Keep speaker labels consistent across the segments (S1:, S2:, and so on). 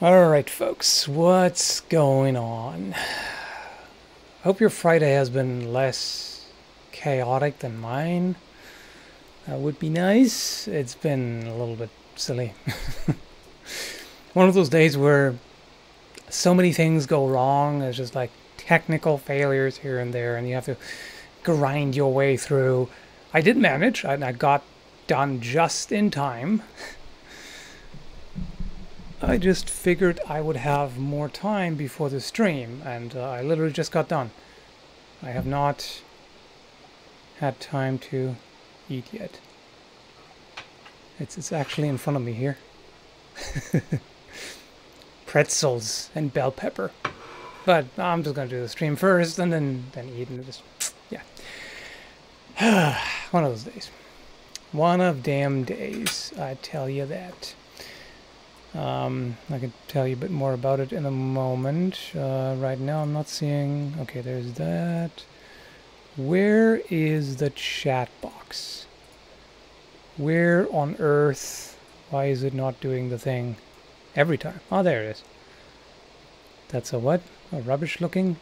S1: Alright folks, what's going on? Hope your Friday has been less chaotic than mine. That would be nice. It's been a little bit silly. One of those days where so many things go wrong. It's just like technical failures here and there, and you have to grind your way through. I did manage, I got done just in time. I just figured I would have more time before the stream, and I literally just got done. I have not had time to eat yet. It's actually in front of me here. Pretzels and bell pepper. But I'm just gonna do the stream first and then eat and just yeah. One of those days. One of damn days, I tell you that. I can tell you a bit more about it in a moment. Right now I'm not seeing... Okay, there's that. Where is the chat box? Where on earth? Why is it not doing the thing every time? Oh, there it is. That's a what? A rubbish looking?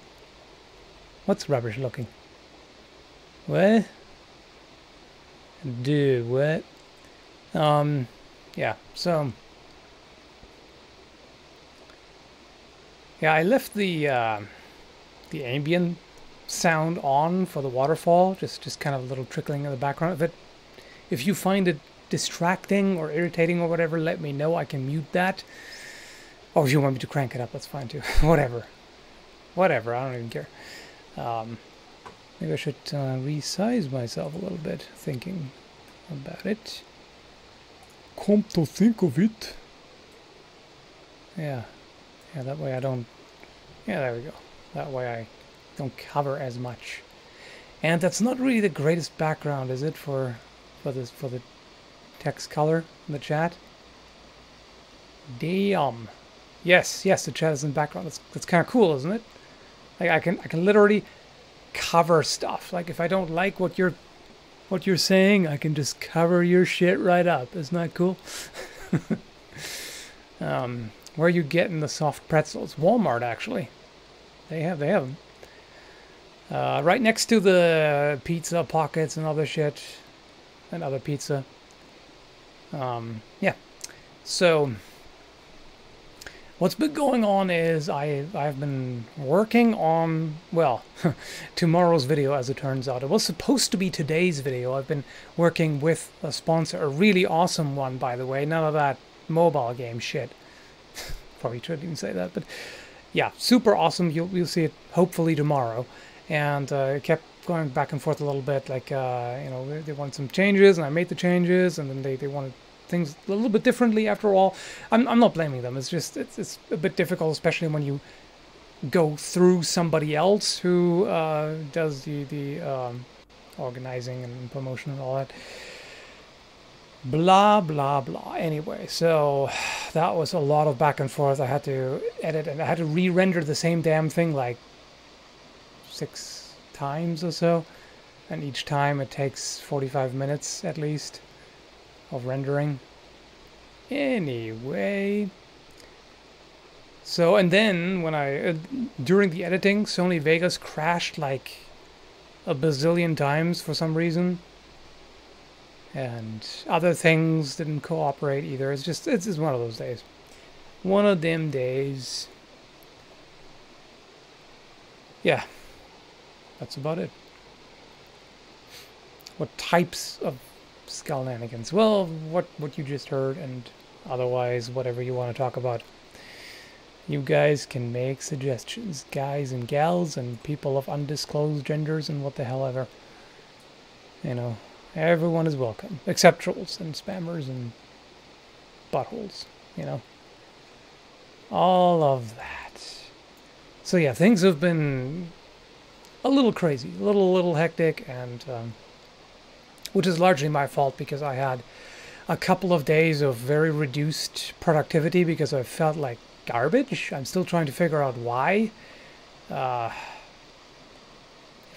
S1: What's rubbish looking? What? Dude, what? Yeah, so... Yeah, I left the ambient sound on for the waterfall, just kind of a little trickling in the background. If you find it distracting or irritating or whatever, let me know. I can mute that. Or if you want me to crank it up, that's fine too. Whatever, I don't even care. Maybe I should resize myself a little bit, thinking about it. Come to think of it. Yeah, that way I don't... Yeah, there we go. That way I don't cover as much. And that's not really the greatest background, is it, for the text color in the chat? Damn. Yes, the chat is in background. That's kind of cool, isn't it? Like I can literally cover stuff. Like if I don't like what you're saying, I can just cover your shit right up. Isn't that cool? Where are you getting the soft pretzels? Walmart, actually. They have them. Right next to the pizza pockets and other shit. And other pizza. Yeah. So, what's been going on is I've been working on, well, tomorrow's video, as it turns out. It was supposed to be today's video. I've been working with a sponsor, a really awesome one, by the way. None of that mobile game shit. Probably shouldn't even say that, but yeah, super awesome. You'll see it hopefully tomorrow. And it kept going back and forth a little bit, like you know, they wanted some changes, and I made the changes, and then they wanted things a little bit differently. After all, I'm not blaming them. It's just it's a bit difficult, especially when you go through somebody else who does the organizing and promotion and all that. Blah blah blah. Anyway, so that was a lot of back and forth. I had to edit, and I had to re-render the same damn thing like 6 times or so, and each time it takes 45 minutes at least of rendering. Anyway, so and then when I during the editing, Sony Vegas crashed like a bazillion times for some reason. And other things didn't cooperate either. It's just one of those days. One of them days. Yeah. That's about it. What types of shenanigans? Well, what you just heard, and otherwise whatever you want to talk about. You guys can make suggestions. Guys and gals and people of undisclosed genders and what the hell ever. You know. Everyone is welcome, except trolls and spammers and buttholes, you know. All of that. So yeah, things have been a little crazy, a little hectic, and which is largely my fault because I had a couple of days of very reduced productivity because I felt like garbage. I'm still trying to figure out why.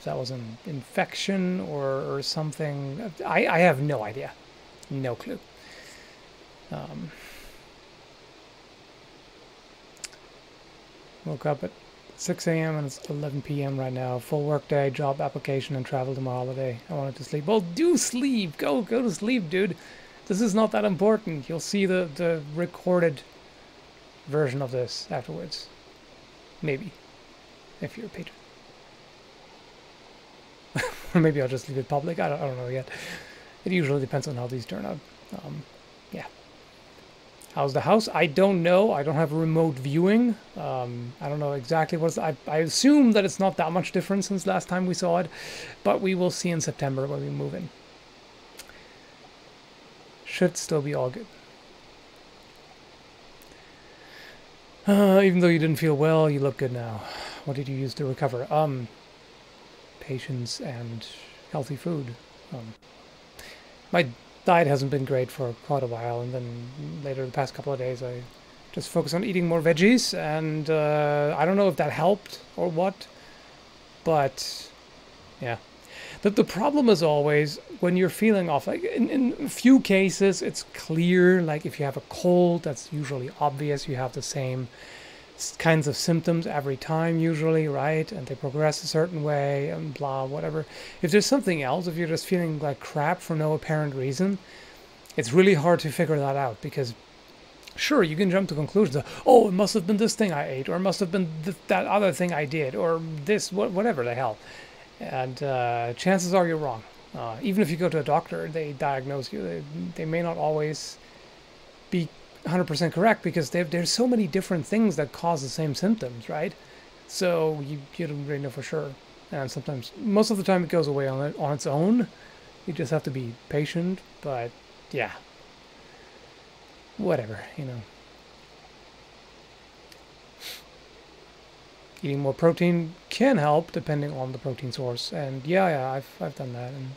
S1: If that was an infection or something. I have no idea. No clue. Woke up at 6 a.m. and it's 11 p.m. right now. Full work day, job application, and travel to my holiday. I wanted to sleep. Well, do sleep. Go to sleep, dude. This is not that important. You'll see the recorded version of this afterwards. Maybe. If you're a patron. Or maybe I'll just leave it public. I don't know yet. It usually depends on how these turn out. Yeah. How's the house? I don't know. I don't have remote viewing. I don't know exactly what's... I assume that it's not that much different since last time we saw it. But we will see in September when we move in. Should still be all good. Even though you didn't feel well, you look good now. What did you use to recover? Patience and healthy food. My diet hasn't been great for quite a while, and then later the past couple of days I just focused on eating more veggies, and I don't know if that helped or what, but yeah. The problem is always when you're feeling off, like in a few cases it's clear, like if you have a cold, that's usually obvious, you have the same kinds of symptoms every time usually, right? And they progress a certain way and blah, whatever. If there's something else, if you're just feeling like crap for no apparent reason, it's really hard to figure that out, because sure, you can jump to conclusions of, oh, it must have been this thing I ate, or it must have been that other thing I did, or this, whatever the hell. And chances are you're wrong. Even if you go to a doctor, they diagnose you, they may not always be 100% correct, because there's so many different things that cause the same symptoms, right? So you don't really know for sure. And sometimes, most of the time, it goes away on its own. You just have to be patient, but yeah. Whatever, you know. Eating more protein can help, depending on the protein source. And yeah, I've done that. And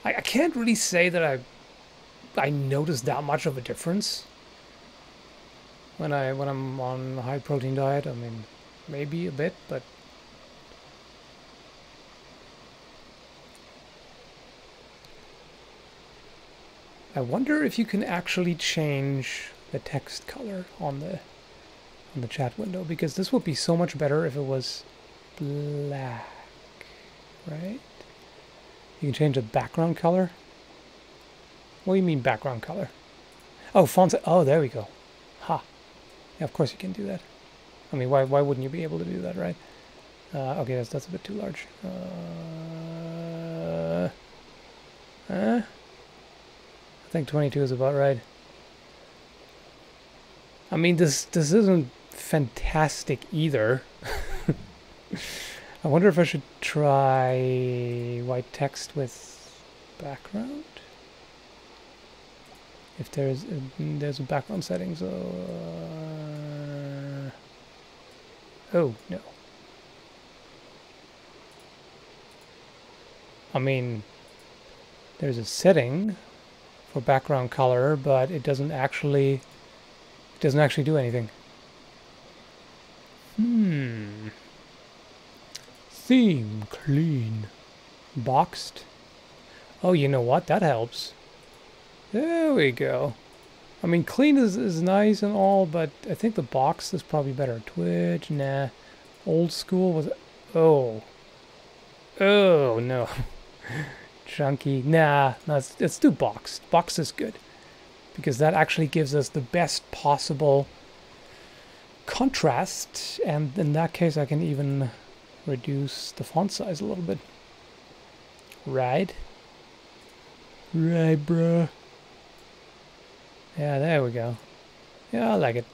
S1: I can't really say that I noticed that much of a difference when I'm on a high protein diet. I mean, maybe a bit, but I wonder if you can actually change the text color on the chat window, because this would be so much better if it was black, right? You can change the background color. What do you mean background color? Oh, font. Oh, there we go. Ha. Yeah, of course you can do that. I mean, why wouldn't you be able to do that, right? Okay, that's a bit too large. I think 22 is about right. I mean, this isn't fantastic either. I wonder if I should try white text with background. If there's a background setting, so oh no. I mean, there's a setting for background color, but it doesn't actually do anything. Theme clean. Boxed. Oh, you know what? That helps. There we go. I mean, clean is nice and all, but I think the box is probably better. Twitch, nah. Old school was... Oh. Oh, no. Chunky. Nah, let's do boxed. Boxed is good, because that actually gives us the best possible contrast, and in that case I can even reduce the font size a little bit. Right? Right, bruh. Yeah, there we go. Yeah, I like it.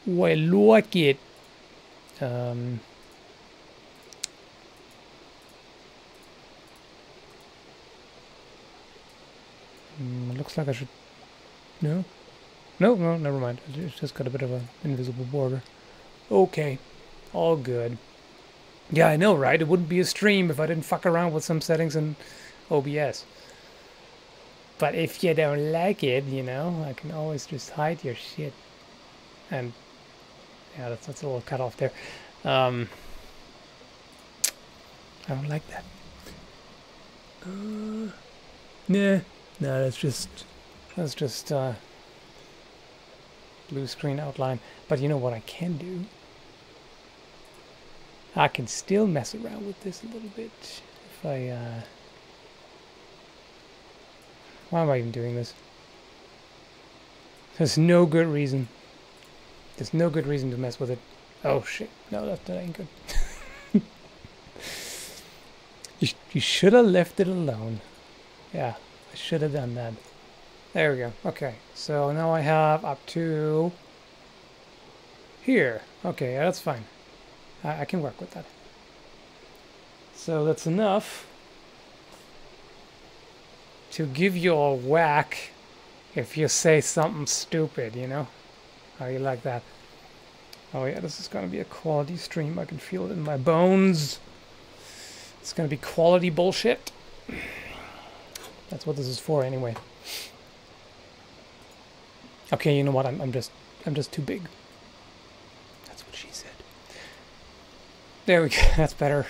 S1: Oh, I like it. Looks like I should... No? No, never mind. It's just got a bit of an invisible border. Okay. All good. Yeah, I know, right? It wouldn't be a stream if I didn't fuck around with some settings in OBS. But if you don't like it, you know, I can always just hide your shit. And yeah, that's a little cut off there. I don't like that. Nah, that's just blue screen outline. But you know what I can do? I can still mess around with this a little bit. If I, why am I even doing this? There's no good reason. There's no good reason to mess with it. Oh shit, no, that ain't good. You should have left it alone. Yeah, I should have done that. There we go. Okay, so now I have up to here. Okay, yeah, that's fine. I can work with that. So that's enough to give you a whack if you say something stupid, you know? How you like that? Oh yeah, this is gonna be a quality stream. I can feel it in my bones. It's gonna be quality bullshit. That's what this is for anyway. Okay, you know what? I'm just too big. That's what she said. There we go. That's better.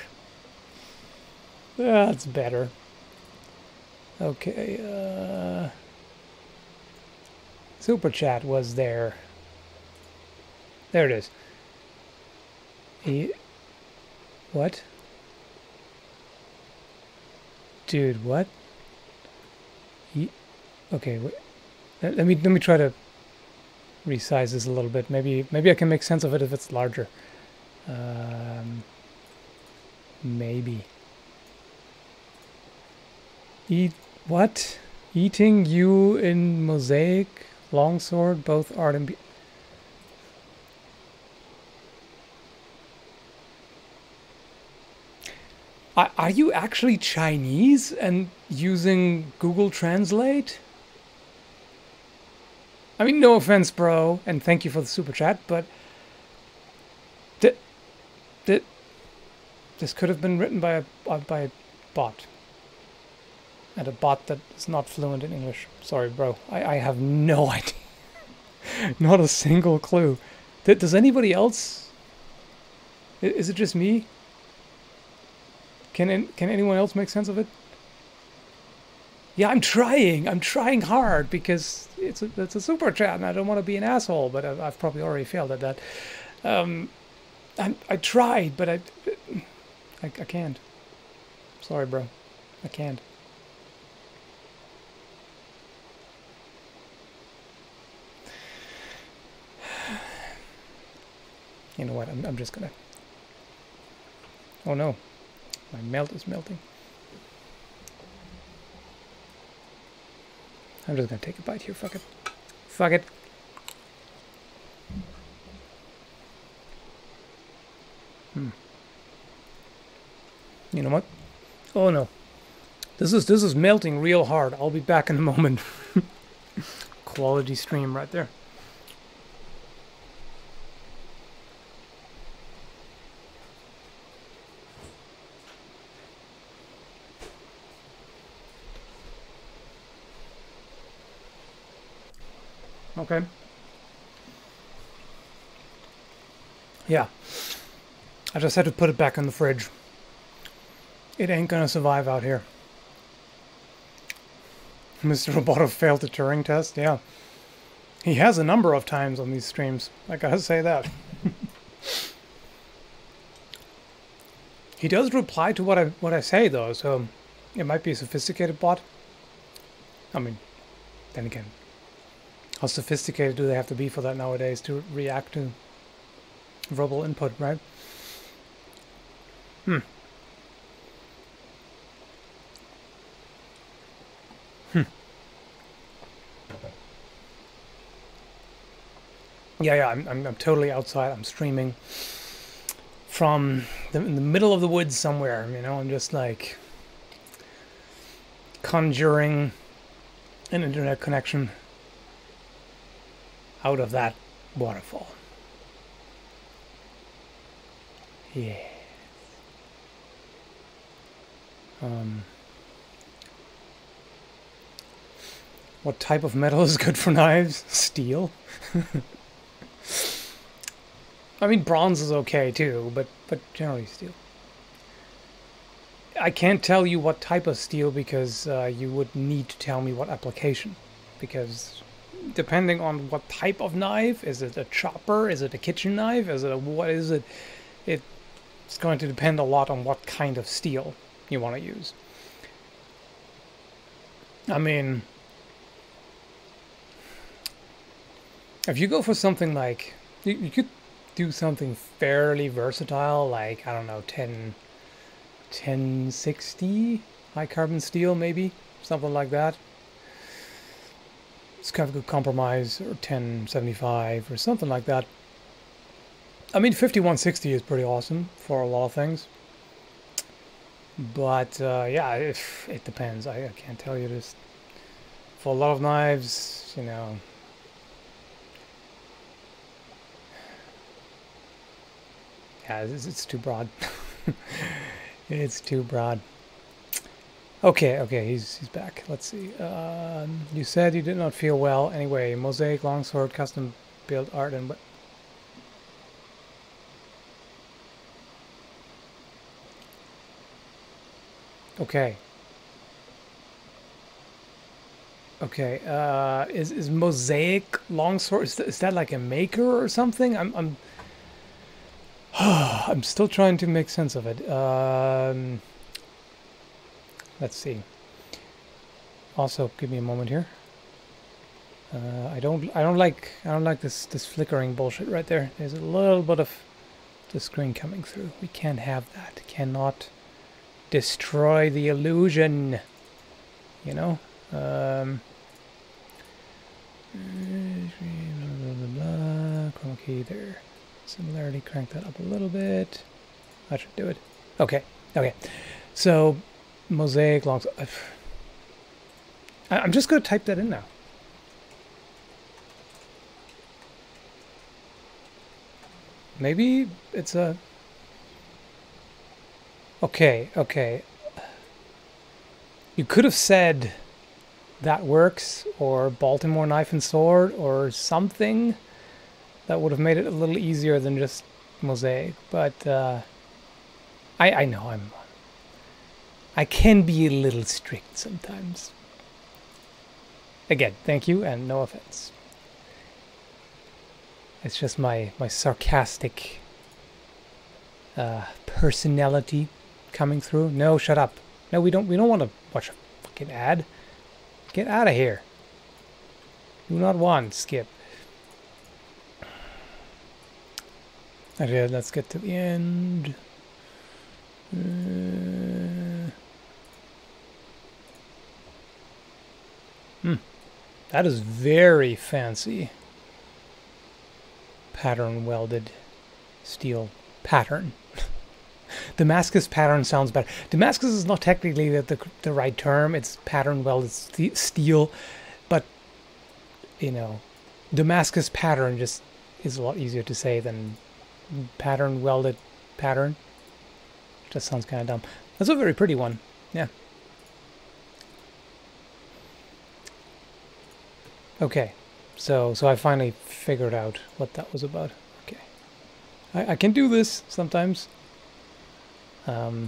S1: That's better. Okay, Super Chat was there. There it is. What? Dude, what? Okay, wait. Let me try to resize this a little bit. Maybe I can make sense of it if it's larger. Maybe. What? Eating you in Mosaic, Longsword, both art and... Are you actually Chinese and using Google Translate? I mean, no offense, bro, and thank you for the super chat, but this could have been written by a bot, and a bot that is not fluent in English. Sorry, bro. I have no idea. Not a single clue. Does anybody else? Is it just me? Can anyone else make sense of it? Yeah, I'm trying hard because it's a super chat and I don't want to be an asshole, but I've probably already failed at that. I tried, but I can't. Sorry, bro. I can't. You know what? I'm just gonna... Oh no. My melt is melting. I'm just gonna take a bite here. Fuck it. Fuck it. You know what? Oh no. This is melting real hard. I'll be back in a moment. Quality stream right there. Okay. Yeah. I just had to put it back in the fridge. It ain't gonna survive out here. Mr. Roboto failed the Turing test? Yeah. He has a number of times on these streams. I gotta say that. He does reply to what I say though, so it might be a sophisticated bot. I mean, then again, how sophisticated do they have to be for that nowadays to react to verbal input, right? Yeah, I'm totally outside. I'm streaming from in the middle of the woods somewhere, you know. I'm just like conjuring an internet connection out of that waterfall. Yeah. What type of metal is good for knives? Steel? I mean, bronze is okay too, but generally steel. I can't tell you what type of steel because you would need to tell me what application, because depending on what type of knife. Is it a chopper? Is it a kitchen knife? Is it a, what is it? It's going to depend a lot on what kind of steel you want to use. I mean, if you go for something like, you could do something fairly versatile, like, I don't know, 1060 high carbon steel, maybe something like that. It's kind of a good compromise, or 1075 or something like that. I mean, 5160 is pretty awesome for a lot of things, but yeah, it depends. I can't tell you this. For a lot of knives, you know, yeah, it's too broad. It's too broad. Okay, he's back. Let's see. You said you did not feel well. Anyway, mosaic, longsword, custom build art, and what? Okay. Okay. Is mosaic longsword? Is that like a maker or something? I'm still trying to make sense of it. Let's see. Also, give me a moment here. I don't like this flickering bullshit right there. There's a little bit of the screen coming through. We can't have that. Cannot destroy the illusion. You know. Chroma key there. Similarity, crank that up a little bit. That should do it. Okay. So, mosaic longs. I'm just going to type that in now. Maybe it's a... Okay. You could have said that works, or Baltimore Knife and Sword, or something that would have made it a little easier than just mosaic. But I know I can be a little strict sometimes. Again, thank you and no offense. It's just my sarcastic personality coming through. No, shut up. No, we don't want to watch a fucking ad. Get out of here. Do not want, skip. Okay, let's get to the end. That is very fancy. Pattern welded steel pattern. Damascus pattern sounds better. Damascus is not technically the right term. It's pattern welded steel, but you know, Damascus pattern just is a lot easier to say than pattern welded pattern. Just sounds kind of dumb. That's a very pretty one. Yeah. Okay. So I finally figured out what that was about. Okay. I can do this sometimes. Yeah.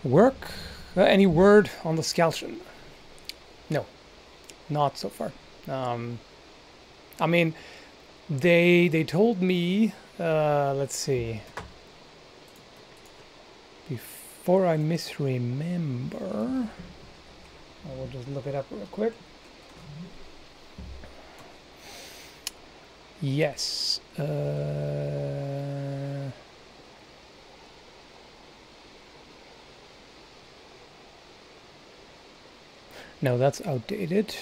S1: Work? Any word on the scaltion? No, not so far. I mean, they told me. Let's see. Before I misremember, I will just look it up real quick. Yes. No, that's outdated.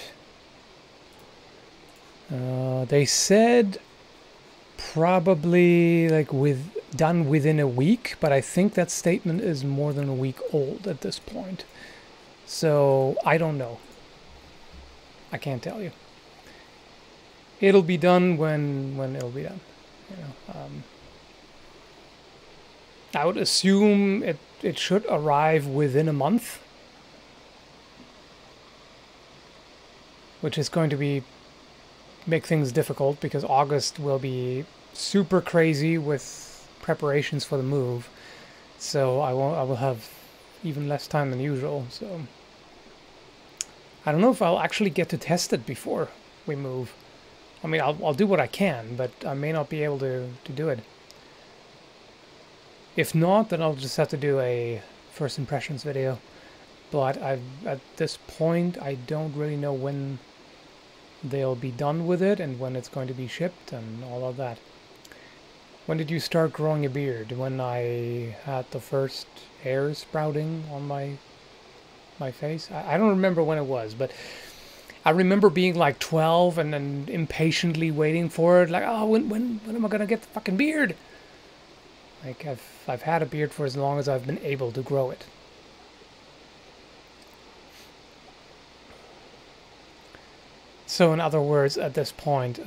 S1: They said probably like done within a week, but I think that statement is more than a week old at this point. So I don't know. I can't tell you. It'll be done when it'll be done. You know, I would assume it should arrive within a month, which is going to make things difficult because August will be super crazy with preparations for the move, so I will have even less time than usual. So I don't know if I'll actually get to test it before we move. I mean, I'll do what I can, but I may not be able to do it. If not, then I'll just have to do a first impressions video. But at this point, I don't really know when they'll be done with it and when it's going to be shipped and all of that. When did you start growing a beard? When I had the first hair sprouting on my face? I don't remember when it was, but I remember being like 12 and then impatiently waiting for it. Like, oh, when am I gonna get the fucking beard? Like, I've had a beard for as long as I've been able to grow it. So in other words, at this point,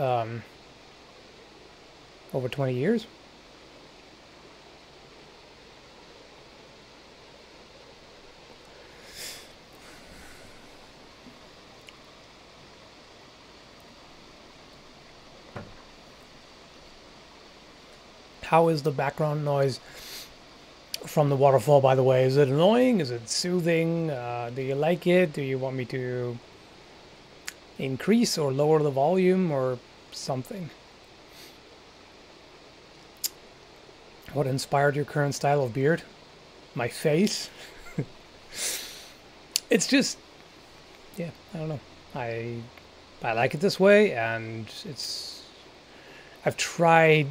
S1: over 20 years. How is the background noise from the waterfall, by the way? Is it annoying? Is it soothing? Do you like it? Do you want me to increase or lower the volume or something? What inspired your current style of beard? My face? It's just, yeah, I don't know. I like it this way, and I've tried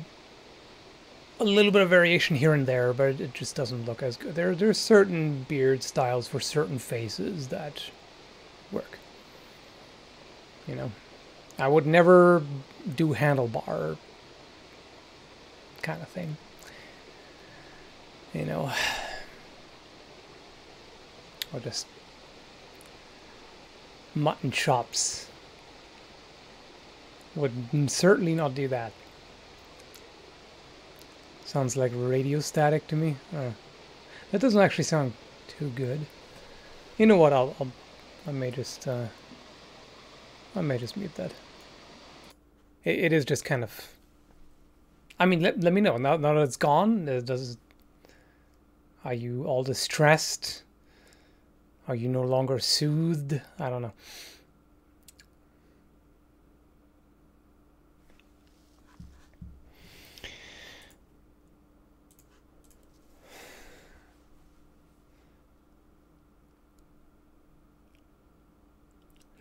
S1: a little bit of variation here and there, but it just doesn't look as good. There's certain beard styles for certain faces that work. You know, I would never do handlebar kind of thing. You know, or just mutton chops. Would certainly not do that. Sounds like radio static to me. That doesn't actually sound too good. You know what? I may just mute that. It is just kind of. I mean, let me know now that it's gone. Are you all distressed? Are you no longer soothed? I don't know.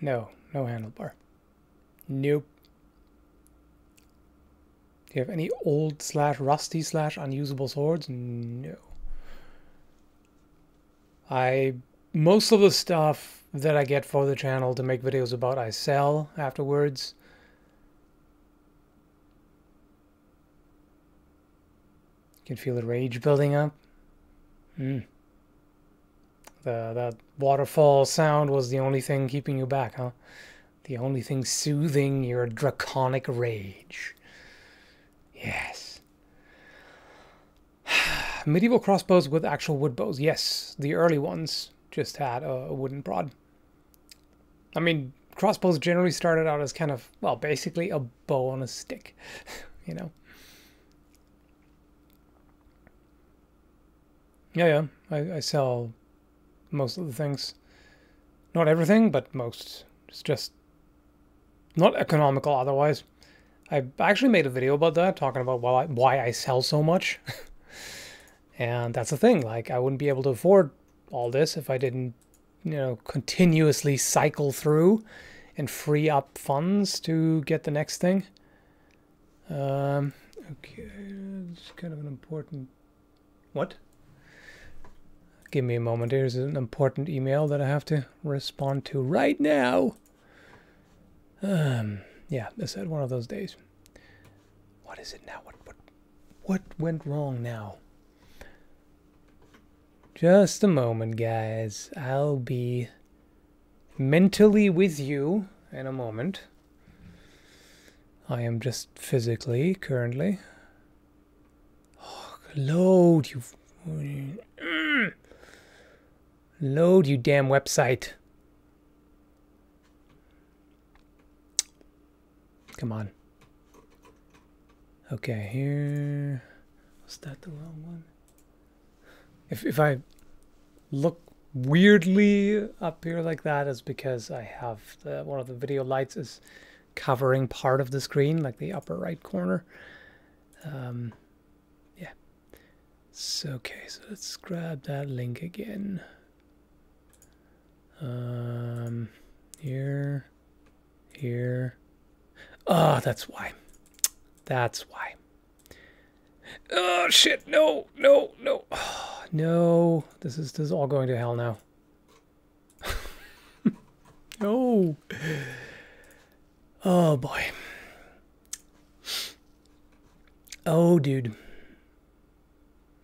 S1: No handlebar. Nope. Do you have any old / rusty / unusable swords? No. Most of the stuff that I get for the channel to make videos about, I sell afterwards. You can feel the rage building up. That waterfall sound was the only thing keeping you back, huh? The only thing soothing your draconic rage. Yes. Medieval crossbows with actual wood bows. Yes, the early ones just had a wooden prod. I mean, crossbows generally started out as kind of, well, basically a bow on a stick, you know? Yeah, I sell most of the things. Not everything, but most. It's just not economical otherwise. I actually made a video about that, talking about why I sell so much. And that's the thing, like, I wouldn't be able to afford all this if I didn't, you know, continuously cycle through and free up funds to get the next thing. Okay, it's kind of an important... What? Give me a moment. Here's an important email that I have to respond to right now. Yeah, this had one of those days. What is it now? What went wrong now? Just a moment, guys. I'll be mentally with you in a moment. I am just physically currently. Oh, load, you. Load, you damn website. Come on. Okay, here. Was that the wrong one? If I look weirdly up here like that, is because I have one of the video lights is covering part of the screen, like the upper right corner. Yeah. So, okay, so let's grab that link again. Here. Oh, that's why. That's why. Oh shit! No! Oh, no! This is all going to hell now. No! Oh boy. Oh dude.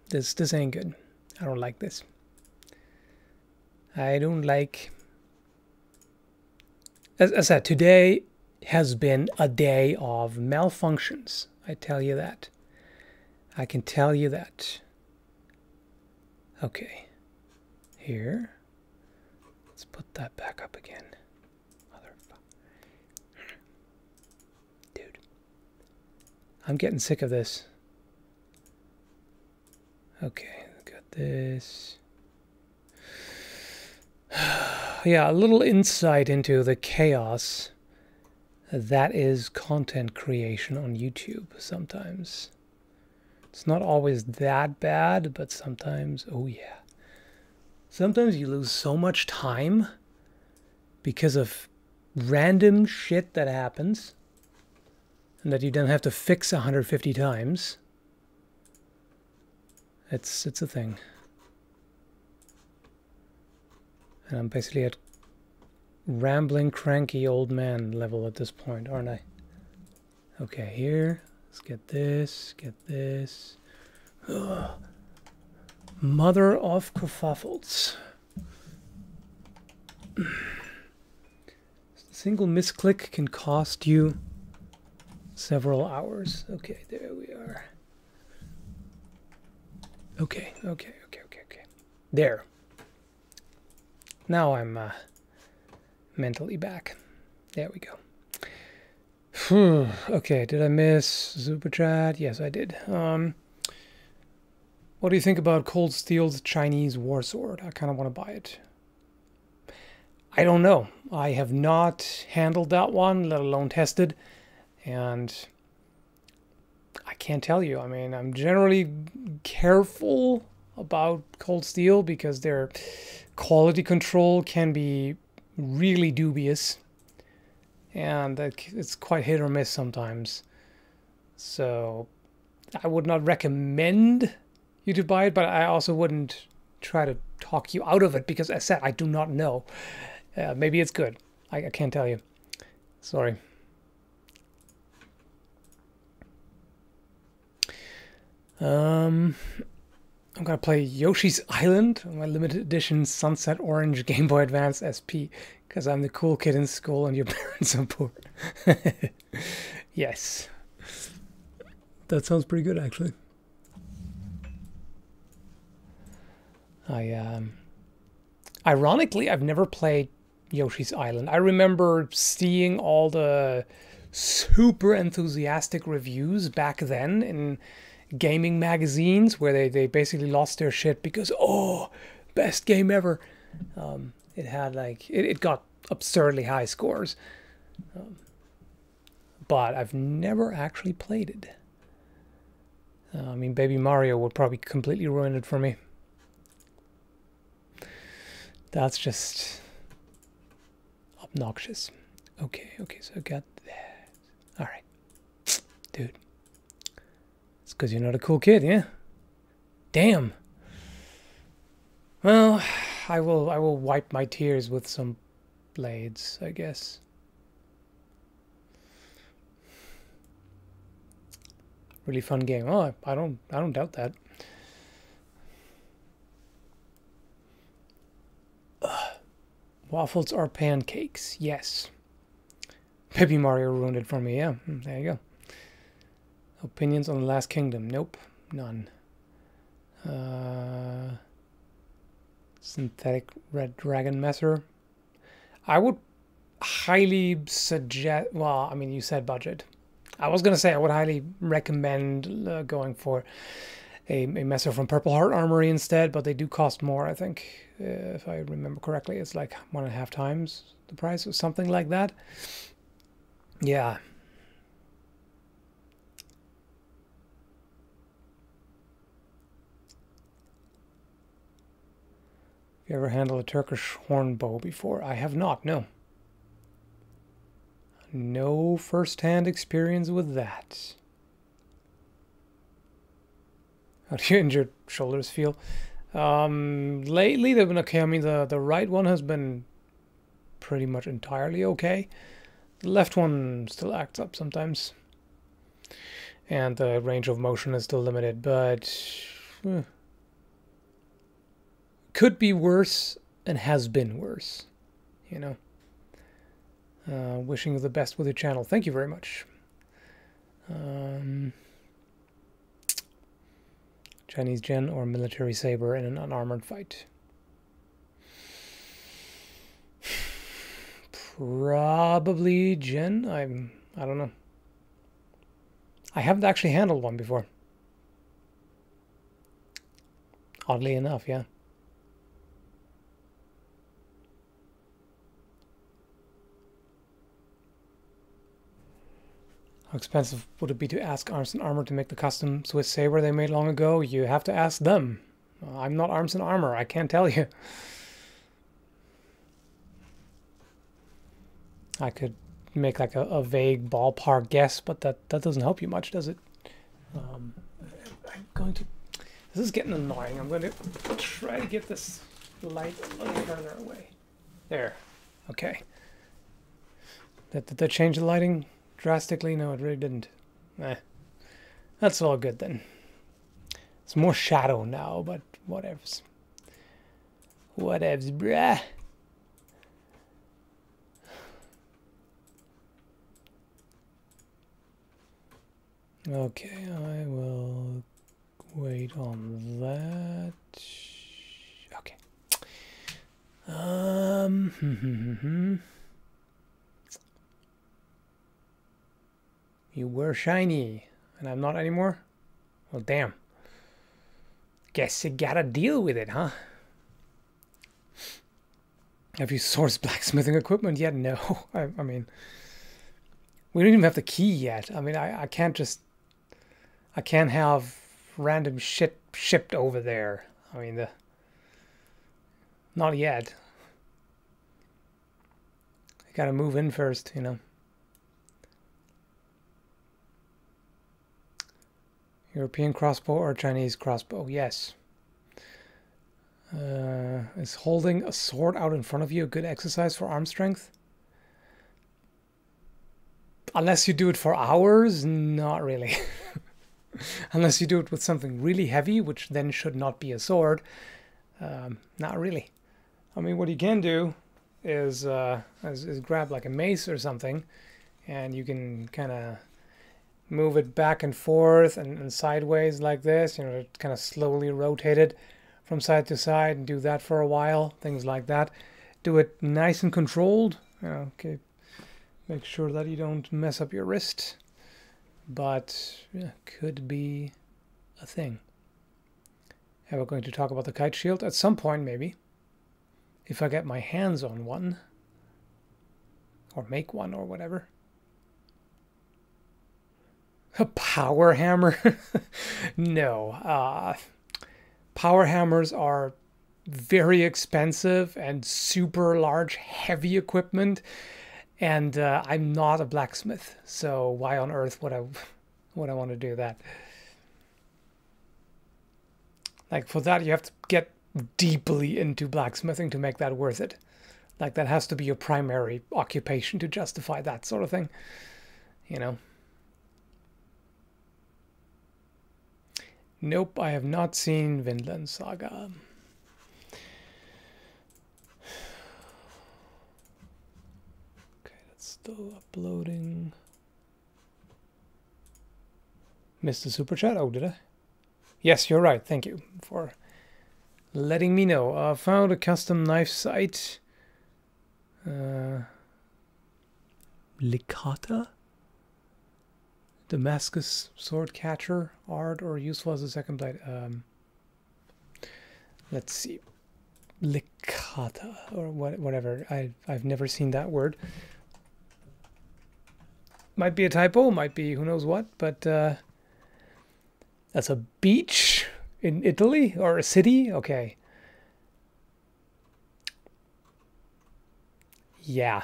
S1: This ain't good. I don't like this. I don't like. As I said, today has been a day of malfunctions. I tell you that. I can tell you that. Okay. Here. Let's put that back up again. Motherfucker. Dude. I'm getting sick of this. Okay, got this. Yeah, a little insight into the chaos that is content creation on YouTube sometimes. It's not always that bad, but sometimes, oh yeah. Sometimes you lose so much time because of random shit that happens and that you then have to fix 150 times. It's a thing. And I'm basically at rambling, cranky old man level at this point, aren't I? Okay, here. Let's get this, get this. Ugh. Mother of kerfuffles. A single misclick can cost you several hours. Okay, there we are. Okay. There. Now I'm mentally back. There we go. Okay, did I miss Super Chat? Yes, I did. What do you think about Cold Steel's Chinese war sword? I kind of want to buy it. I don't know. I have not handled that one, let alone tested. And I can't tell you. I mean, I'm generally careful about Cold Steel because their quality control can be really dubious. And it's quite hit or miss sometimes. So I would not recommend you to buy it, but I also wouldn't try to talk you out of it because, as I said, I do not know. Maybe it's good. I can't tell you. Sorry. I'm gonna play Yoshi's Island on my limited edition Sunset Orange Game Boy Advance SP because I'm the cool kid in school and your parents are poor. Yes. That sounds pretty good, actually. Ironically, I've never played Yoshi's Island. I remember seeing all the super enthusiastic reviews back then in gaming magazines where they basically lost their shit because, oh, best game ever. It had like, it got absurdly high scores. But I've never actually played it. I mean, Baby Mario would probably completely ruin it for me. That's just obnoxious. Okay, so I got that. Alright. Dude. It's because you're not a cool kid, yeah? Damn. Well, I will wipe my tears with some blades, I guess. Really fun game. Oh, I don't doubt that. Waffles are pancakes. Yes. Baby Mario ruined it for me. Yeah, there you go. Opinions on The Last Kingdom? Nope, none. Synthetic Red Dragon Messer. I would highly suggest. Well, I mean, you said budget. I was gonna say I would highly recommend going for a messer from Purple Heart Armory instead, but they do cost more, I think. If I remember correctly, it's like 1.5 times the price or something like that. Yeah. Have you ever handled a Turkish horn bow before? I have not, no. No first-hand experience with that. How do your injured shoulders feel? Lately they've been okay. I mean, the right one has been pretty much entirely okay. The left one still acts up sometimes. And the range of motion is still limited, but could be worse and has been worse, you know. Wishing you the best with your channel. Thank you very much. Chinese gen or military saber in an unarmored fight? Probably gen. I don't know. I haven't actually handled one before. Oddly enough, yeah. How expensive would it be to ask Arms and Armor to make the custom Swiss saber they made long ago? You have to ask them. I'm not Arms and Armor. I can't tell you. I could make like a vague ballpark guess, but that doesn't help you much, does it? I'm going to... This is getting annoying. I'm going to try to get this light a little further away. There. Okay. Did that change the lighting drastically? No, it really didn't. That's all good then. It's more shadow now, but whatevs. Whatevs, bruh. Okay, I will wait on that. Okay. You were shiny, and I'm not anymore? Well, damn. Guess you gotta deal with it, huh? Have you sourced blacksmithing equipment yet? No. I mean, we don't even have the key yet. I mean, I can't just... I can't have random shit shipped over there. I mean, not yet. I gotta move in first, you know. European crossbow or Chinese crossbow? Yes. Is holding a sword out in front of you a good exercise for arm strength? Unless you do it for hours, not really. Unless you do it with something really heavy, which then should not be a sword. Not really. I mean, what you can do is grab like a mace or something, and you can kind of move it back and forth and sideways like this, you know, kind of slowly rotate it from side to side and do that for a while, things like that. Do it nice and controlled, okay. Make sure that you don't mess up your wrist, but yeah, could be a thing. And we're going to talk about the kite shield at some point, maybe, if I get my hands on one, or make one or whatever. A power hammer? No. Power hammers are very expensive and super large, heavy equipment. And I'm not a blacksmith, so why on earth would I want to do that? Like, for that, you have to get deeply into blacksmithing to make that worth it. Like, that has to be your primary occupation to justify that sort of thing, you know? Nope, I have not seen Vinland Saga. Okay, that's still uploading. Missed the super chat? Oh, did I? Yes, you're right. Thank you for letting me know. Found a custom knife site. Licata? Damascus sword catcher art or useful as a second blade. Let's see. Licata or whatever. I've never seen that word. Might be a typo, might be who knows what, but that's a beach in Italy or a city? Okay. Yeah.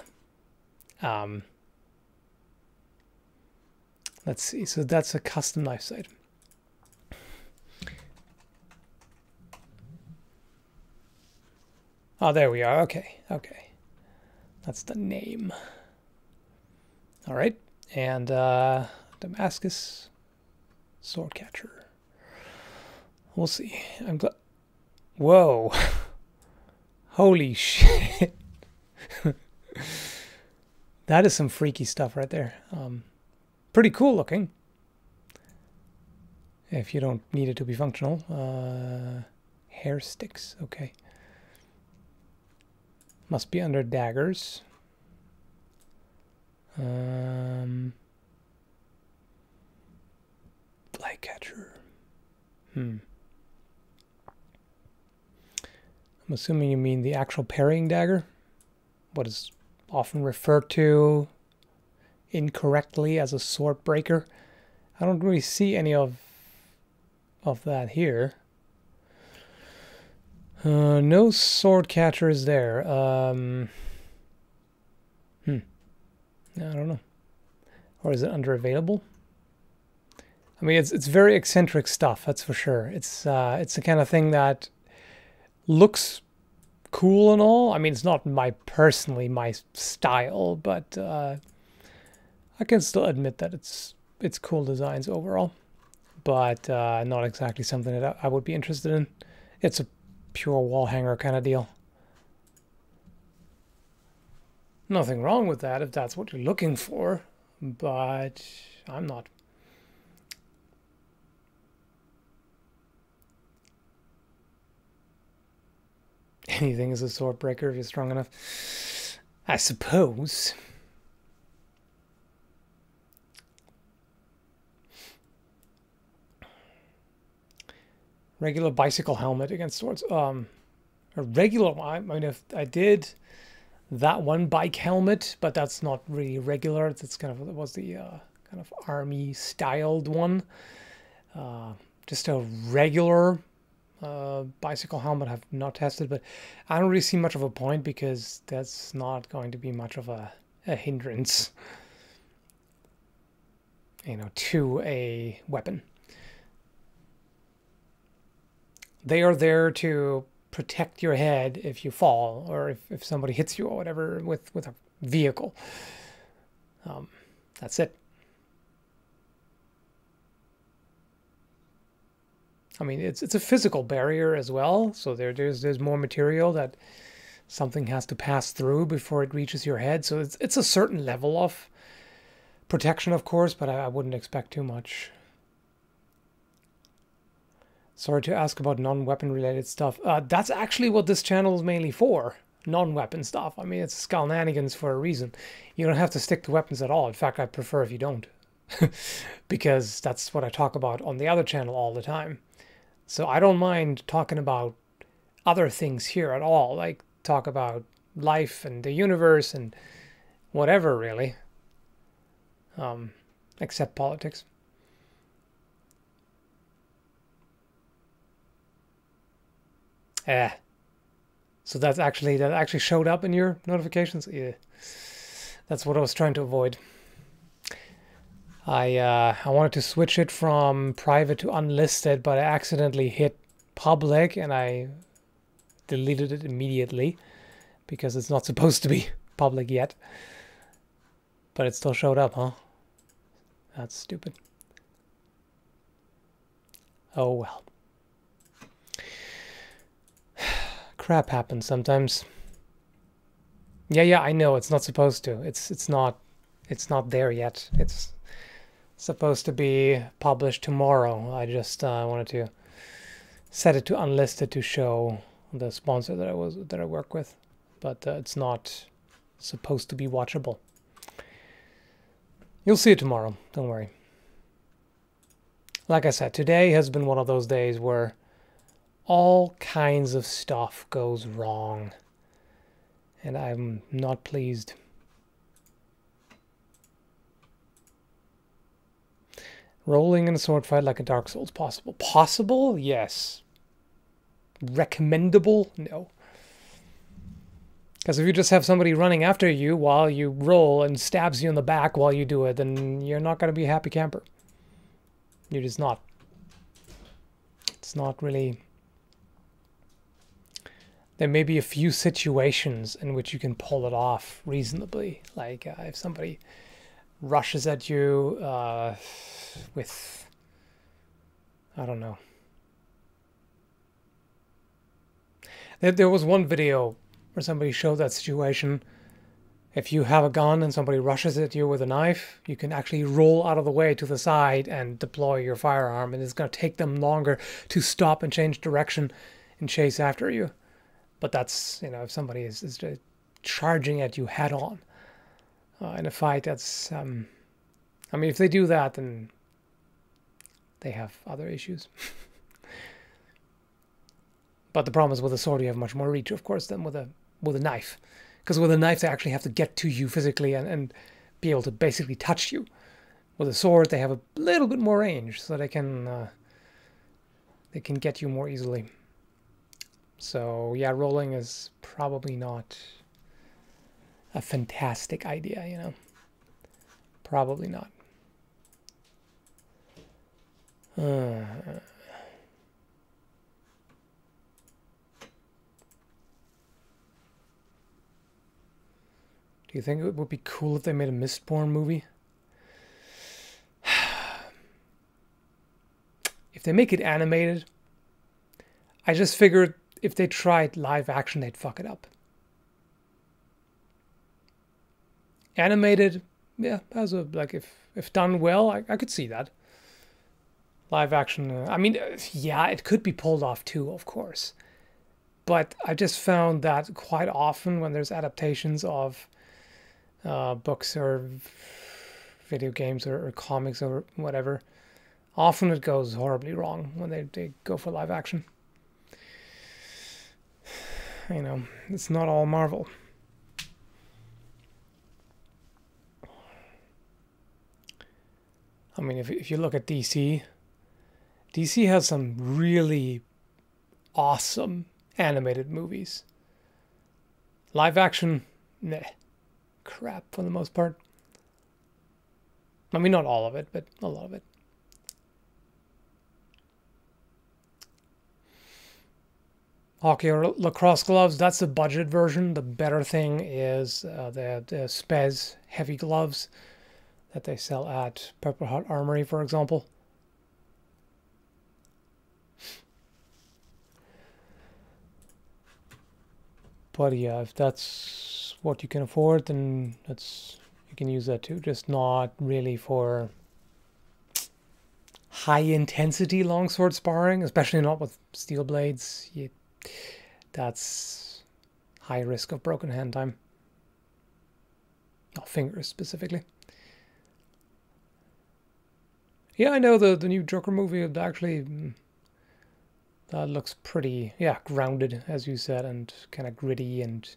S1: Let's see. So that's a custom knife site. Oh, there we are. Okay. Okay. That's the name. All right. And Damascus swordcatcher. We'll see. I'm glad. Whoa. Holy shit. That is some freaky stuff right there. Pretty cool looking. If you don't need it to be functional. Hair sticks. Okay. Must be under daggers. Flycatcher. I'm assuming you mean the actual parrying dagger. What is often referred to incorrectly as a sword breaker. I don't really see any of that here. No sword catcher is there. I don't know. Or is it under available? I mean, it's very eccentric stuff, that's for sure. It's the kind of thing that looks cool and all. I mean, it's not personally my style, but I can still admit that it's cool designs overall. But not exactly something that I would be interested in. It's a pure wall hanger kind of deal. Nothing wrong with that if that's what you're looking for, but I'm not. Anything is a sword breaker if you're strong enough, I suppose. Regular bicycle helmet against swords. A regular one. I mean, if I did that one bike helmet, but that's not really regular. It's kind of, it was the kind of army styled one. Just a regular bicycle helmet I've not tested, but I don't really see much of a point because that's not going to be much of a hindrance, you know, to a weapon. They are there to protect your head if you fall or if somebody hits you or whatever with a vehicle. That's it. I mean, it's a physical barrier as well, so there's more material that something has to pass through before it reaches your head. So it's a certain level of protection, of course, but I wouldn't expect too much. Sorry to ask about non-weapon related stuff. That's actually what this channel is mainly for. Non-weapon stuff. I mean, it's Skalnanigans for a reason. You don't have to stick to weapons at all. In fact, I prefer if you don't. Because that's what I talk about on the other channel all the time. So I don't mind talking about other things here at all. Like talk about life and the universe and whatever, really. Except politics. So that actually showed up in your notifications? Yeah. That's what I was trying to avoid. I wanted to switch it from private to unlisted, but I accidentally hit public and I deleted it immediately because it's not supposed to be public yet. But it still showed up, huh? That's stupid. Oh well. Crap happens sometimes. Yeah, I know it's not supposed to. It's not there yet. It's supposed to be published tomorrow. I just wanted to set it to unlisted to show the sponsor that I work with, but it's not supposed to be watchable. You'll see it tomorrow. Don't worry. Like I said, today has been one of those days where all kinds of stuff goes wrong. And I'm not pleased. Rolling in a sword fight like a Dark Souls possible. Possible? Yes. Recommendable? No. Because if you just have somebody running after you while you roll and stabs you in the back while you do it, then you're not going to be a happy camper. You're just not. It's not really... There may be a few situations in which you can pull it off reasonably. Like if somebody rushes at you with... I don't know. There was one video where somebody showed that situation. If you have a gun and somebody rushes at you with a knife, you can actually roll out of the way to the side and deploy your firearm, and it's going to take them longer to stop and change direction and chase after you. But that's, you know, if somebody is charging at you head on in a fight, that's, I mean, if they do that, then they have other issues. But the problem is with a sword, you have much more reach, of course, than with a knife. Because with a knife, they actually have to get to you physically and be able to basically touch you. With a sword, they have a little bit more range, so they can get you more easily. So yeah, rolling is probably not a fantastic idea, you know. Probably not. Do you think it would be cool if they made a Mistborn movie? If they make it animated, I just figured if they tried live action, they'd fuck it up. Animated, yeah, as a, like if done well, I could see that. Live action, I mean, yeah, it could be pulled off too, of course. But I just found that quite often when there's adaptations of books or video games or comics or whatever, often it goes horribly wrong when they go for live action. You know, it's not all Marvel. I mean, if you look at DC has some really awesome animated movies. Live action, meh. Crap for the most part. I mean, not all of it, but a lot of it. Hockey or lacrosse gloves, that's the budget version. The better thing is the Spez heavy gloves that they sell at Purple Heart Armory, for example. But yeah, if that's what you can afford, then you can use that too. Just not really for high intensity longsword sparring, especially not with steel blades. That's high risk of broken hand time. Not fingers specifically. Yeah, I know the new Joker movie actually that looks pretty, yeah, grounded, as you said, and kind of gritty and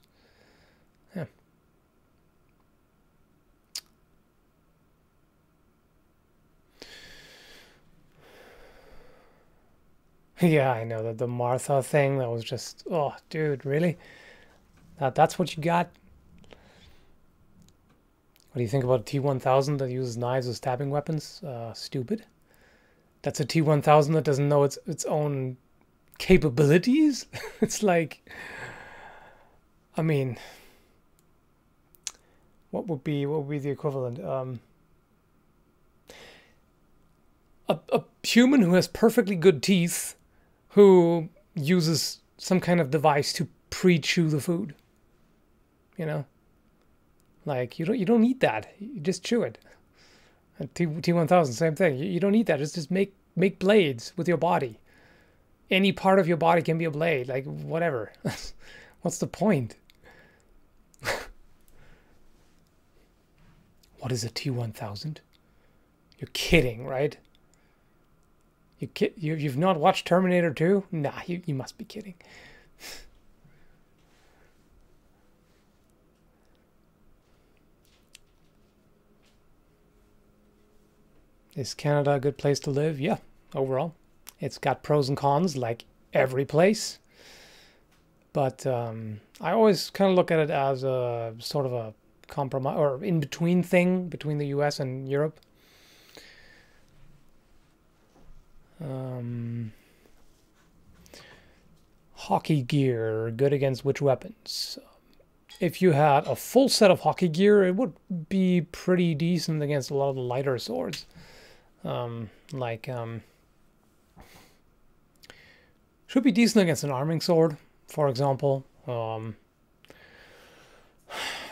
S1: yeah. Yeah, I know that the Martha thing, that was just, oh, dude, really? That's what you got? What do you think about a T-1000 that uses knives as stabbing weapons? Stupid. That's a T-1000 that doesn't know its own capabilities? It's like, I mean, what would be the equivalent? A human who has perfectly good teeth who uses some kind of device to pre-chew the food. You know? Like, you don't need that. You just chew it. And T-1000, same thing. You don't need that. Just make blades with your body. Any part of your body can be a blade. Like, whatever. What's the point? What is a T-1000? You're kidding, right? You've not watched Terminator 2? Nah, you must be kidding. Is Canada a good place to live? Yeah, overall. It's got pros and cons like every place. But I always kind of look at it as a sort of a compromise or in between thing between the US and Europe. Hockey gear, good against which weapons? If you had a full set of hockey gear, it would be pretty decent against a lot of the lighter swords. Should be decent against an arming sword, for example.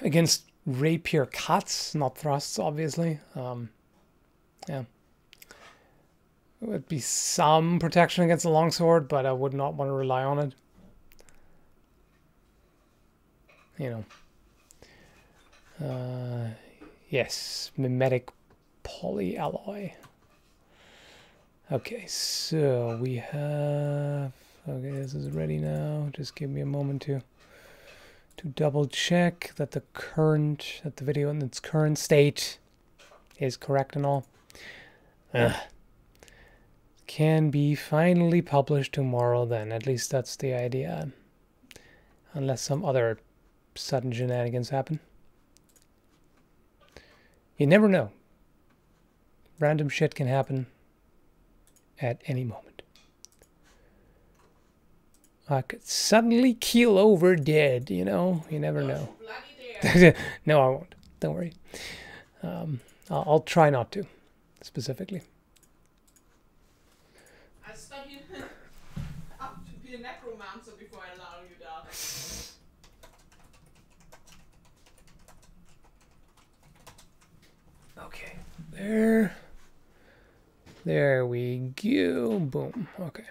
S1: Against rapier cuts, not thrusts, obviously. Yeah. It would be some protection against a longsword, but I would not want to rely on it. You know. Yes, mimetic polyalloy. Okay, so we have... Okay, this is ready now. Just give me a moment to double check that the video in its current state is correct and all. Can be finally published tomorrow then. At least that's the idea. Unless some other sudden shenanigans happen. You never know. Random shit can happen at any moment. I could suddenly keel over dead, you know? You never know. No, I won't. Don't worry. I'll try not to, specifically.
S2: I studied up to be a necromancer before I allow you that.
S1: Okay, there we go. Boom. Okay.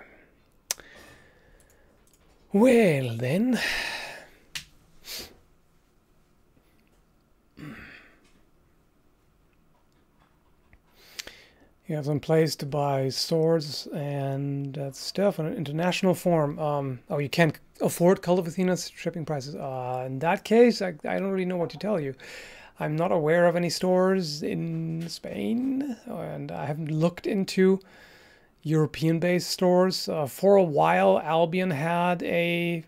S1: Well then, you have some place to buy swords and stuff on an international form. Oh, you can't afford Cult of Athena's shipping prices. In that case, I don't really know what to tell you. I'm not aware of any stores in Spain, and I haven't looked into European-based stores. For a while, Albion had a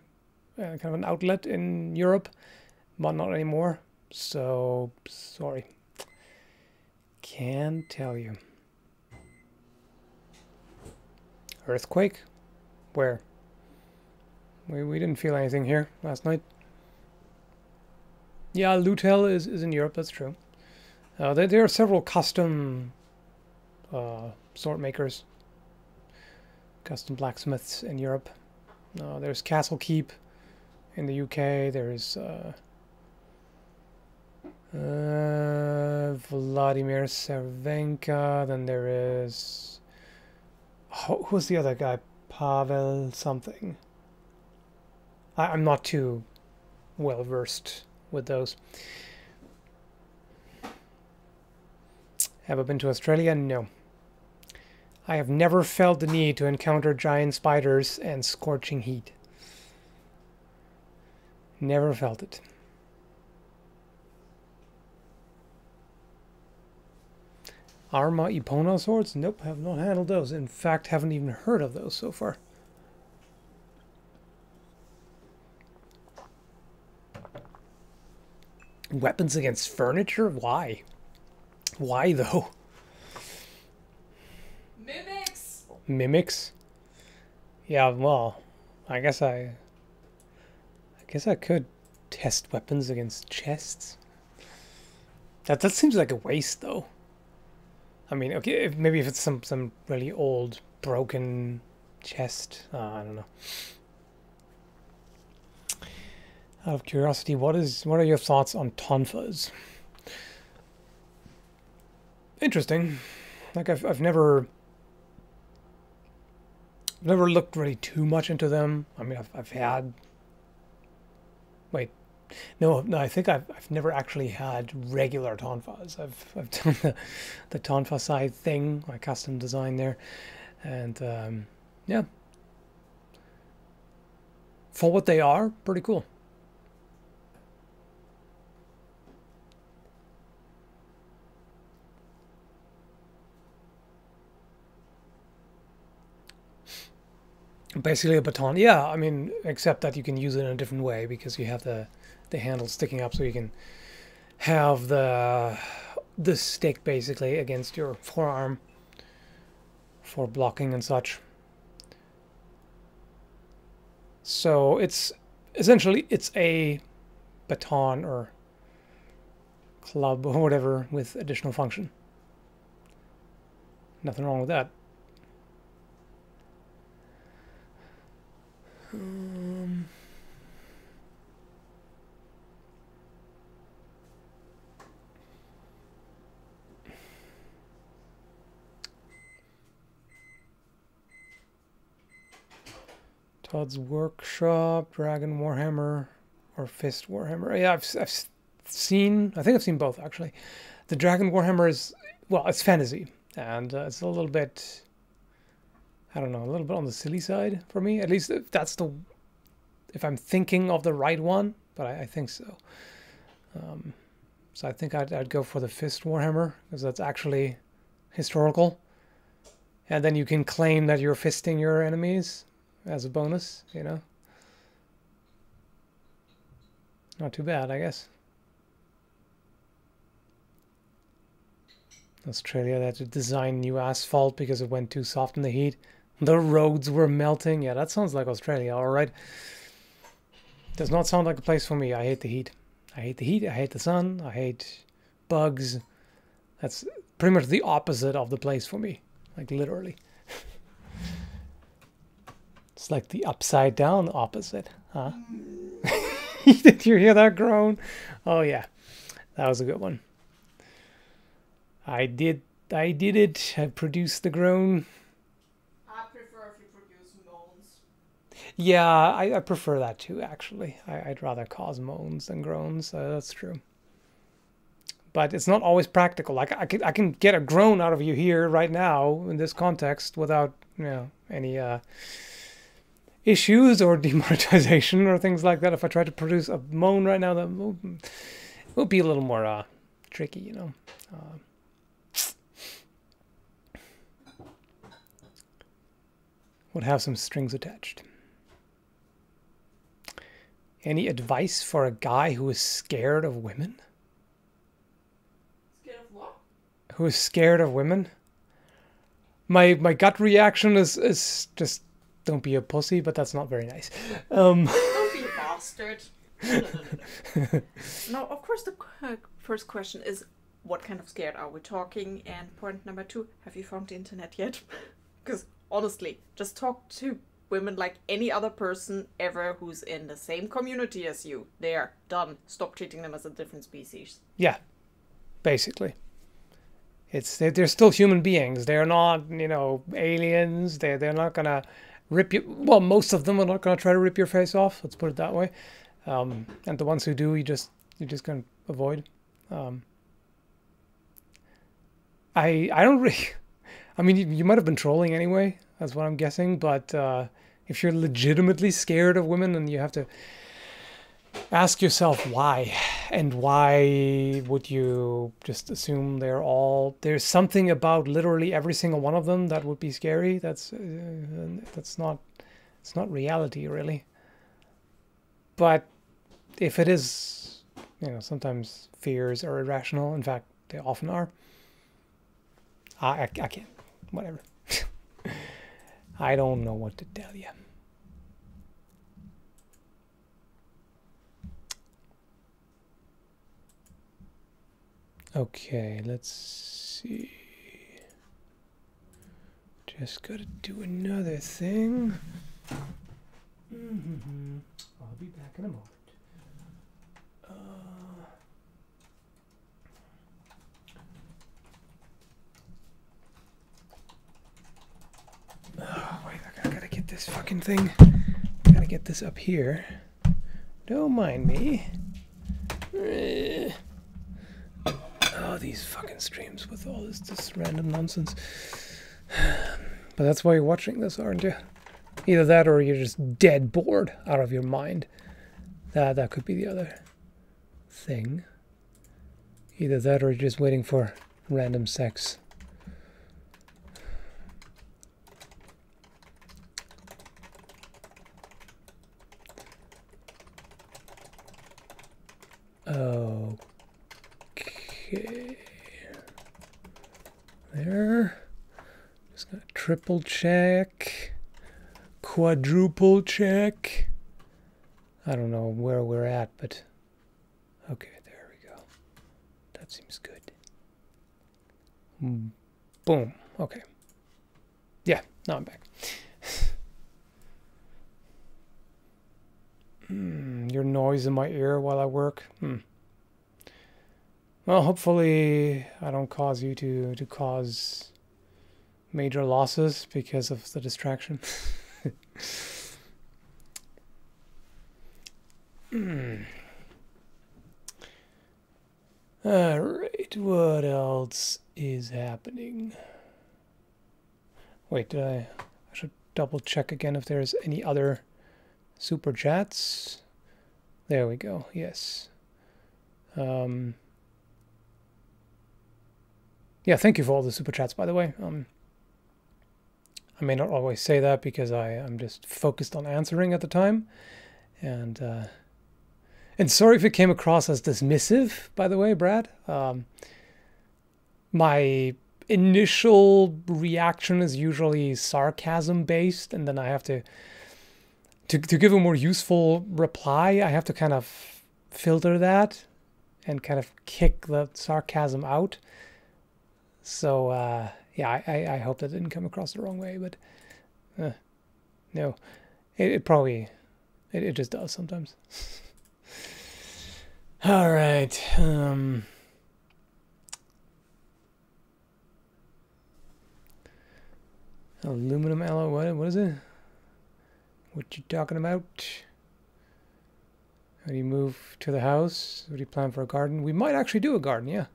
S1: kind of an outlet in Europe, but not anymore. So, sorry. Can't tell you. Earthquake? Where? We didn't feel anything here last night. Yeah, Lutel is in Europe, that's true. There are several custom sword makers. Custom blacksmiths in Europe. There's Castle Keep in the UK. There's Vladimir Cervenka. Then there is... who's the other guy? Pavel something. I'm not too well versed with those. Have I been to Australia? No. I have never felt the need to encounter giant spiders and scorching heat. Never felt it. Arma Epona swords? Nope, have not handled those. In fact, haven't even heard of those so far. Weapons against furniture? Why? Why though?
S2: Mimics!
S1: Mimics? Yeah, well, I guess I could test weapons against chests. That seems like a waste though. I mean, okay, maybe if it's some really old broken chest, I don't know. Out of curiosity, what are your thoughts on tonfas? Interesting. Like I've never looked really too much into them. I mean, I've had. Wait, no, I think I've never actually had regular tonfas. I've done the tonfa side thing, my custom design there. And yeah, for what they are, pretty cool. Basically a baton. Yeah, I mean, except that you can use it in a different way because you have the handle sticking up, so you can have the stick basically against your forearm for blocking and such. So it's essentially it's a baton or club or whatever with additional function. Nothing wrong with that. Todd's Workshop, Dragon Warhammer, or Fist Warhammer. Yeah, I've seen. I think I've seen both actually. The Dragon Warhammer is, well, it's fantasy, and it's a little bit, I don't know, a little bit on the silly side for me. At least if that's the, if I'm thinking of the right one, but I think so. So I think I'd go for the Fist Warhammer because that's actually historical, and then you can claim that you're fisting your enemies as a bonus, you know. Not too bad, I guess. Australia, they had to design new asphalt because it went too soft in the heat. The roads were melting. Yeah, that sounds like Australia, all right. Does not sound like a place for me. I hate the heat. I hate the heat. I hate the sun. I hate bugs. That's pretty much the opposite of the place for me. Like, literally. It's like the upside down opposite, huh? Did you hear that groan? Oh, yeah. That was a good one. I did it. I produced the groan.
S2: I prefer if you produce moans.
S1: Yeah, I prefer that too, actually. I'd rather cause moans than groans. That's true. But it's not always practical. Like, I can get a groan out of you here right now in this context without, you know, any issues or demonetization or things like that. If I try to produce a moan right now, that would be a little more tricky, you know. Would have some strings attached. Any advice for a guy who is scared of women?
S2: Scared of what?
S1: Who is scared of women? My gut reaction is just don't be a pussy, but that's not very nice.
S2: Don't be a bastard. No. No, of course the first question is, what kind of scared are we talking? And point number 2, have you found the internet yet? Because honestly, just talk to women like any other person ever who's in the same community as you. They're done. Stop treating them as a different species.
S1: Yeah, basically. They're still human beings. They're not, you know, aliens. They're not gonna rip you. Well, most of them are not gonna try to rip your face off. Let's put it that way. And the ones who do, you just gonna avoid. I don't really. I mean, you might have been trolling anyway. That's what I'm guessing. But if you're legitimately scared of women, then you have to ask yourself why. And why would you just assume there's something about literally every single one of them that would be scary? That's not, it's not reality, really. But if it is, you know, sometimes fears are irrational. In fact, they often are. I can't. Whatever. I don't know what to tell you. Okay, let's see. Just gotta do another thing. I'll be back in a moment. Oh, wait, I gotta get this fucking thing. Gotta get this up here. Don't mind me. Oh, these fucking streams with all this random nonsense. But that's why you're watching this, aren't you? Either that or you're just dead bored out of your mind. That could be the other thing. Either that or you're just waiting for random sex. Okay. There. Just gonna triple check. Quadruple check. I don't know where we're at, but okay, there we go. That seems good. Boom. Okay. Yeah, now I'm back. Your noise in my ear while I work. Well, hopefully I don't cause you to cause major losses because of the distraction. Alright, what else is happening? Wait, I should double check again if there's any other super chats. There we go, yes. Yeah, thank you for all the super chats, by the way. I may not always say that because I'm just focused on answering at the time. And sorry if it came across as dismissive, by the way, Brad. My initial reaction is usually sarcasm-based, and then I have to give a more useful reply, I have to kind of filter that and kind of kick the sarcasm out. So, yeah, I hope that didn't come across the wrong way, but no, it probably, it just does sometimes. All right. Aluminum alloy, what is it? What you talking about? How do you move to the house? What do you plan for a garden? We might actually do a garden, yeah.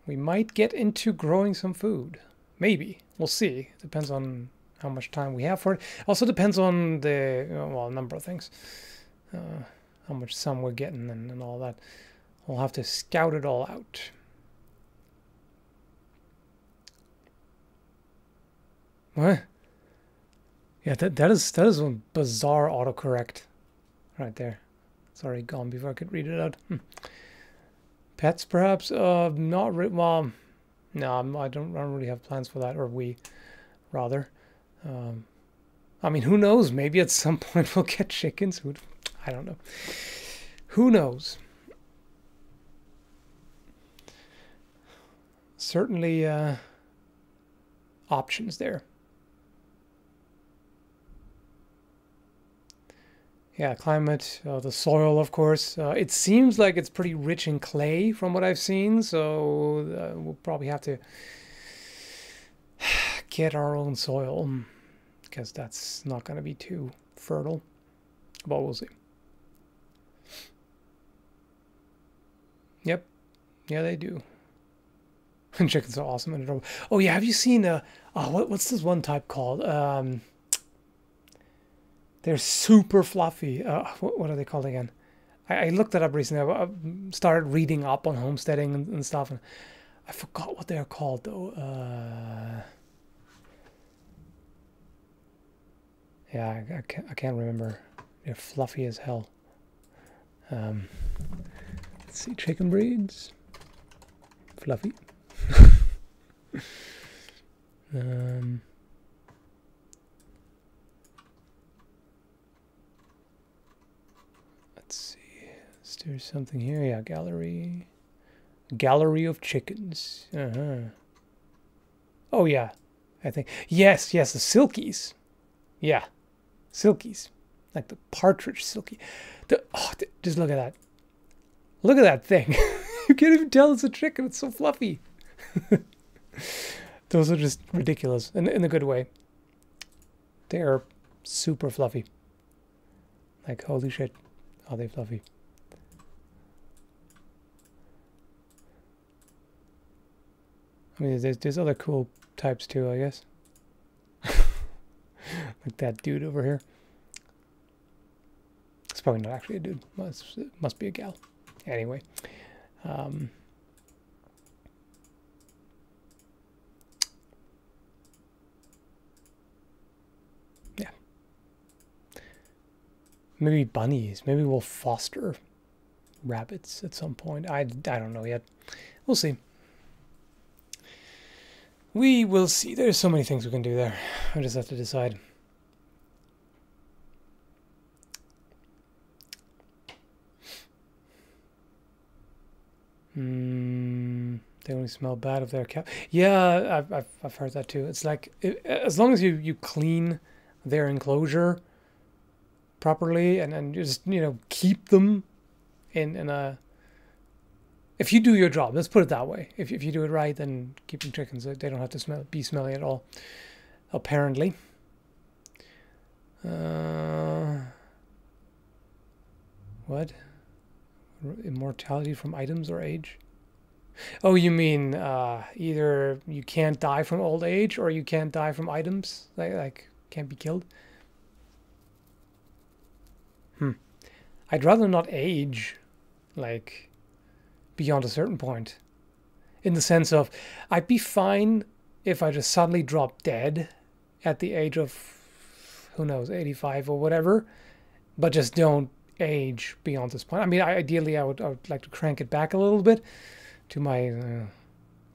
S1: We might get into growing some food. Maybe. We'll see. Depends on how much time we have for it. Also depends on the, well, a number of things. How much sun we're getting and all that. We'll have to scout it all out. What? Yeah, that is a bizarre autocorrect right there. It's already gone before I could read it out. Pets, perhaps? Not really. Well, no, I don't really have plans for that, or we, rather. I mean, who knows? Maybe at some point we'll get chickens. I don't know. Who knows? Certainly, options there. Yeah, climate, the soil, of course. It seems like it's pretty rich in clay from what I've seen, so we'll probably have to get our own soil because that's not going to be too fertile, but we'll see. Yep. Yeah, they do. And chickens are awesome. And oh, yeah, have you seen, what's this one type called? They're super fluffy. What are they called again? I looked it up recently. I started reading up on homesteading and stuff, and I forgot what they're called though. Yeah, I can't remember. They're fluffy as hell. Let's see, chicken breeds. Fluffy. Let's see. There's something here. Yeah, gallery. Gallery of chickens. Oh yeah, I think yes, the silkies. Yeah, silkies, like the partridge silkie. Just look at that. Look at that thing. You can't even tell it's a chicken. It's so fluffy. Those are just ridiculous, in a good way. They are super fluffy. Like, holy shit, are they fluffy? I mean, there's other cool types too, I guess. Like that dude over here. It's probably not actually a dude. It must be a gal. Anyway. Yeah. Maybe bunnies. Maybe we'll foster rabbits at some point. I don't know yet. We'll see. We will see. There's so many things we can do there. I just have to decide. They only smell bad if they're kept. Yeah, I've heard that too. It's like as long as you clean their enclosure properly and just keep them in a. If you do your job, let's put it that way. If you do it right, then keeping chickens, they don't have to be smelly at all. Apparently. What? Immortality from items or age? Oh, you mean either you can't die from old age or you can't die from items? Like can't be killed? I'd rather not age, like, beyond a certain point. In the sense of, I'd be fine if I just suddenly drop dead at the age of, who knows, 85 or whatever, but just don't age beyond this point. I mean, ideally, I would like to crank it back a little bit to my,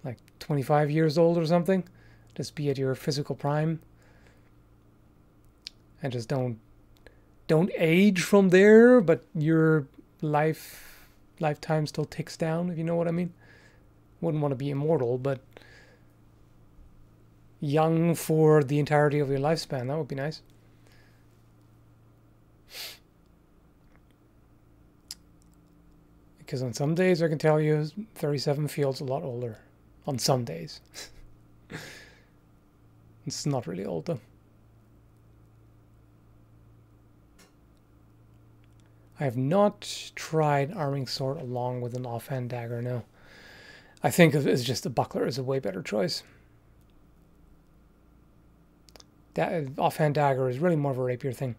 S1: like, 25 years old or something. Just be at your physical prime. And just don't age from there, but your lifetime still ticks down, if you know what I mean. Wouldn't want to be immortal, but young for the entirety of your lifespan, that would be nice. Because on some days, I can tell you, 37 feels a lot older. On some days. It's not really old, though. I have not tried arming sword along with an offhand dagger, no. I think it's just a buckler is a way better choice. That offhand dagger is really more of a rapier thing.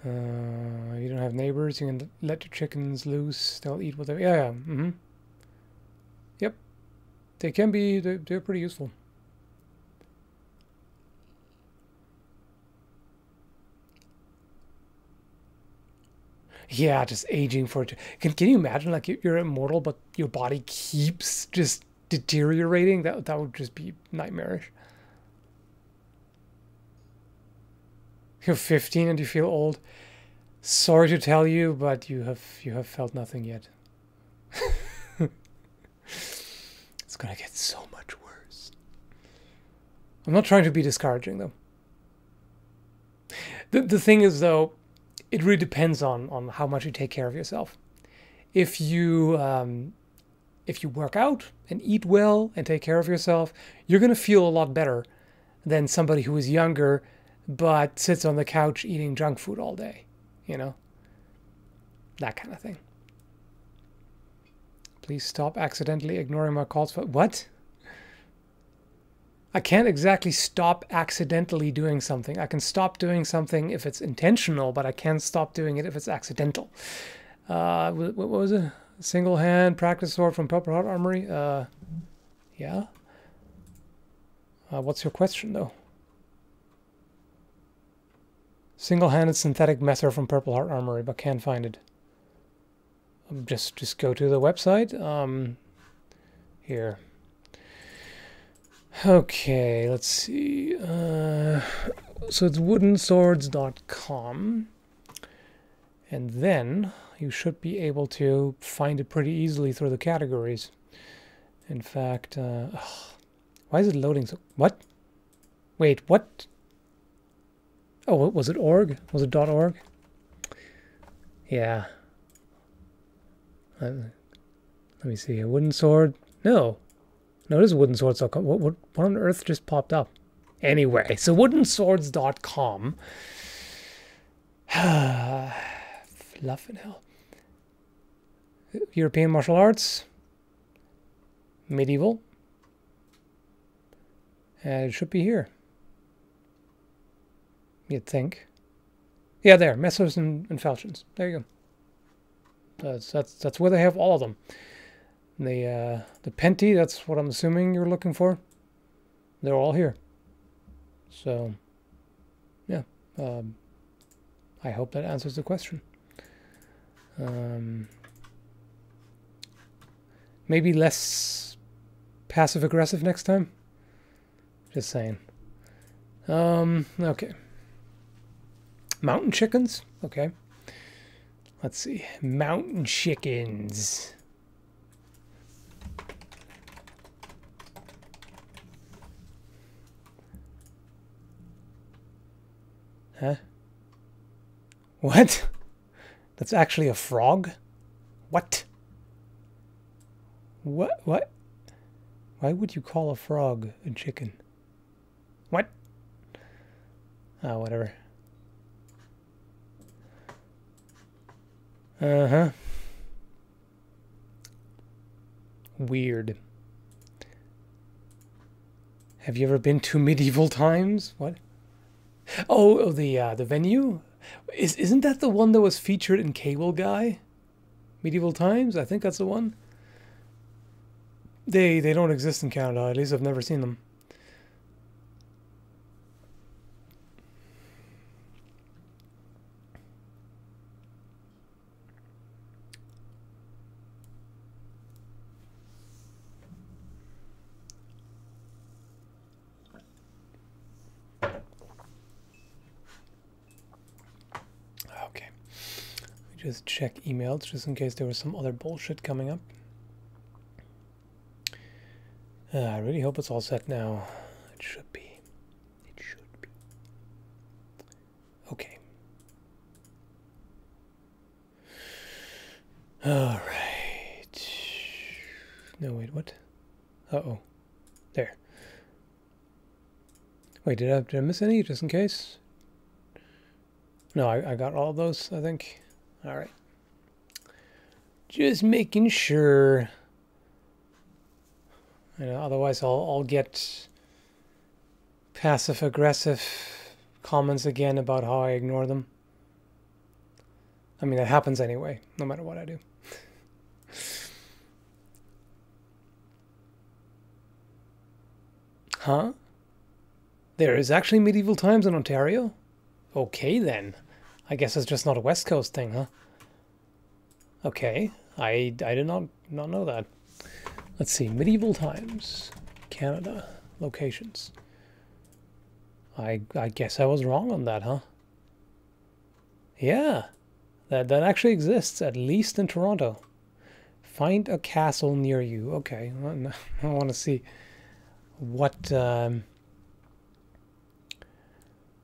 S1: You don't have neighbors, you can let your chickens loose, they'll eat whatever. Yeah. Yep. They can be, they're pretty useful. Yeah, just aging for it. Can you imagine, like, you're immortal, but your body keeps just deteriorating? That would just be nightmarish. You're 15 and you feel old. Sorry to tell you, but you have felt nothing yet. It's gonna get so much worse. I'm not trying to be discouraging, though. The thing is, though, it really depends on how much you take care of yourself. If you work out and eat well and take care of yourself, you're going to feel a lot better than somebody who is younger but sits on the couch eating junk food all day, that kind of thing. Please stop accidentally ignoring my calls for what? I can't exactly stop accidentally doing something. I can stop doing something if it's intentional, but I can't stop doing it if it's accidental. What was it? Single hand practice sword from Purple Heart Armory? Yeah. What's your question, though? Single-handed synthetic messer from Purple Heart Armory, but can't find it. Just go to the website. Here. Okay, let's see. So it's woodenswords.com. And then you should be able to find it pretty easily through the categories. In fact, why is it loading so... What? Wait, what? Oh, was it org? Was it .org? Yeah. Let me see. A wooden sword? No. No, it is woodenswords.com. What on earth just popped up? Anyway, so woodenswords.com. Fluff and hell. European martial arts. Medieval. And it should be here. You'd think. Yeah, there, Messers and Falchions. There you go. That's where they have all of them. The Penty, that's what I'm assuming you're looking for. They're all here. So, yeah. I hope that answers the question. Maybe less passive-aggressive next time? Just saying. Okay. Mountain chickens? Okay. Let's see. Mountain chickens. Huh? What? That's actually a frog? What? What? What? Why would you call a frog a chicken? What? Oh, whatever. Uh-huh. Weird. Have you ever been to medieval times? What? Oh, the venue? Isn't that the one that was featured in Cable Guy? Medieval Times? I think that's the one. They don't exist in Canada. At least I've never seen them. Okay. Just check emails just in case there was some other bullshit coming up. I really hope it's all set now. It should be. It should be. Okay. All right. No, wait, what? Uh-oh. There. Wait, did I miss any, just in case? No, I got all of those, I think. All right. Just making sure. You know, otherwise I'll get passive-aggressive comments again about how I ignore them. I mean, that happens anyway, no matter what I do. Huh? There is actually medieval times in Ontario? Okay, then. I guess it's just not a West Coast thing, huh? Okay, I did not know that. Let's see, medieval times, Canada, locations. I guess I was wrong on that, huh? Yeah, that actually exists, at least in Toronto. Find a castle near you. Okay, I want to see what...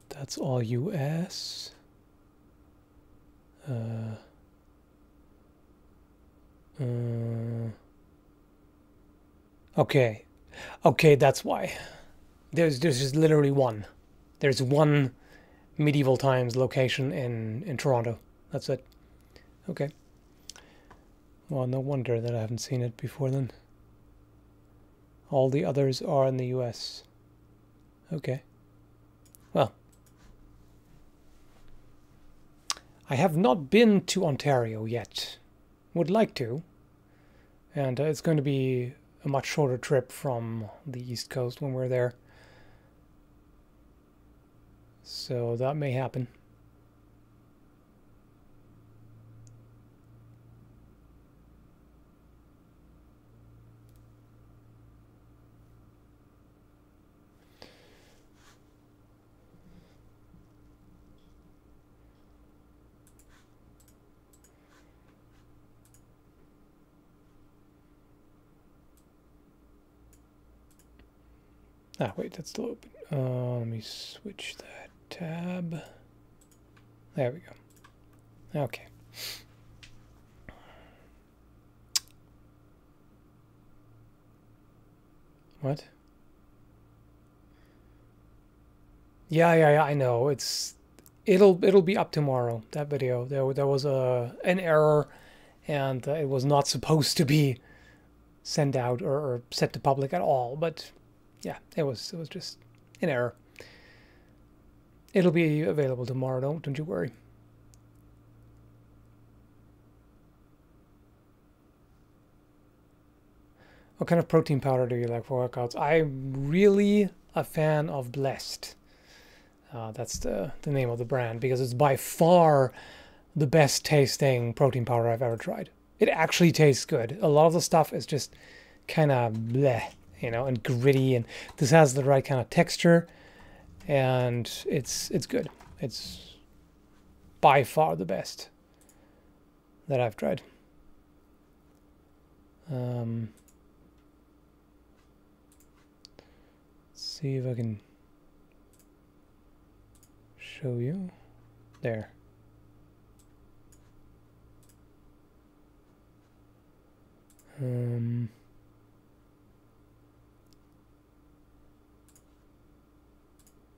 S1: that's all US. Okay. Okay, that's why. There's just literally one. There's one medieval times location in Toronto. That's it. Okay. Well, no wonder that I haven't seen it before then. All the others are in the US. Okay. Well. I have not been to Ontario yet. Would like to. And it's going to be a much shorter trip from the East Coast when we're there. So that may happen. Ah, wait, that's still open. Let me switch that tab. There we go. Okay. What? Yeah, I know. It'll be up tomorrow, that video. There was an error, and it was not supposed to be sent out or set to public at all, but yeah, it was just an error. It'll be available tomorrow, don't you worry. What kind of protein powder do you like for workouts? I'm really a fan of Blessed. That's the name of the brand, because it's by far the best tasting protein powder I've ever tried. It actually tastes good. A lot of the stuff is just kind of bleh, you know, and gritty, and this has the right kind of texture, and it's good. It's by far the best that I've tried. Let's see if I can show you. There.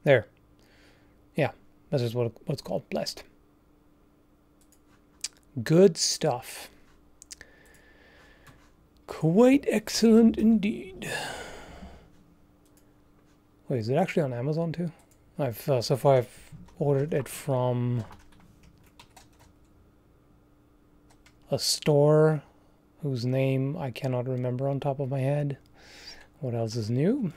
S1: There. Yeah, this is what it's called, Blessed. Good stuff. Quite excellent indeed. Wait, is it actually on Amazon too? So far I've ordered it from a store whose name I cannot remember on top of my head. What else is new?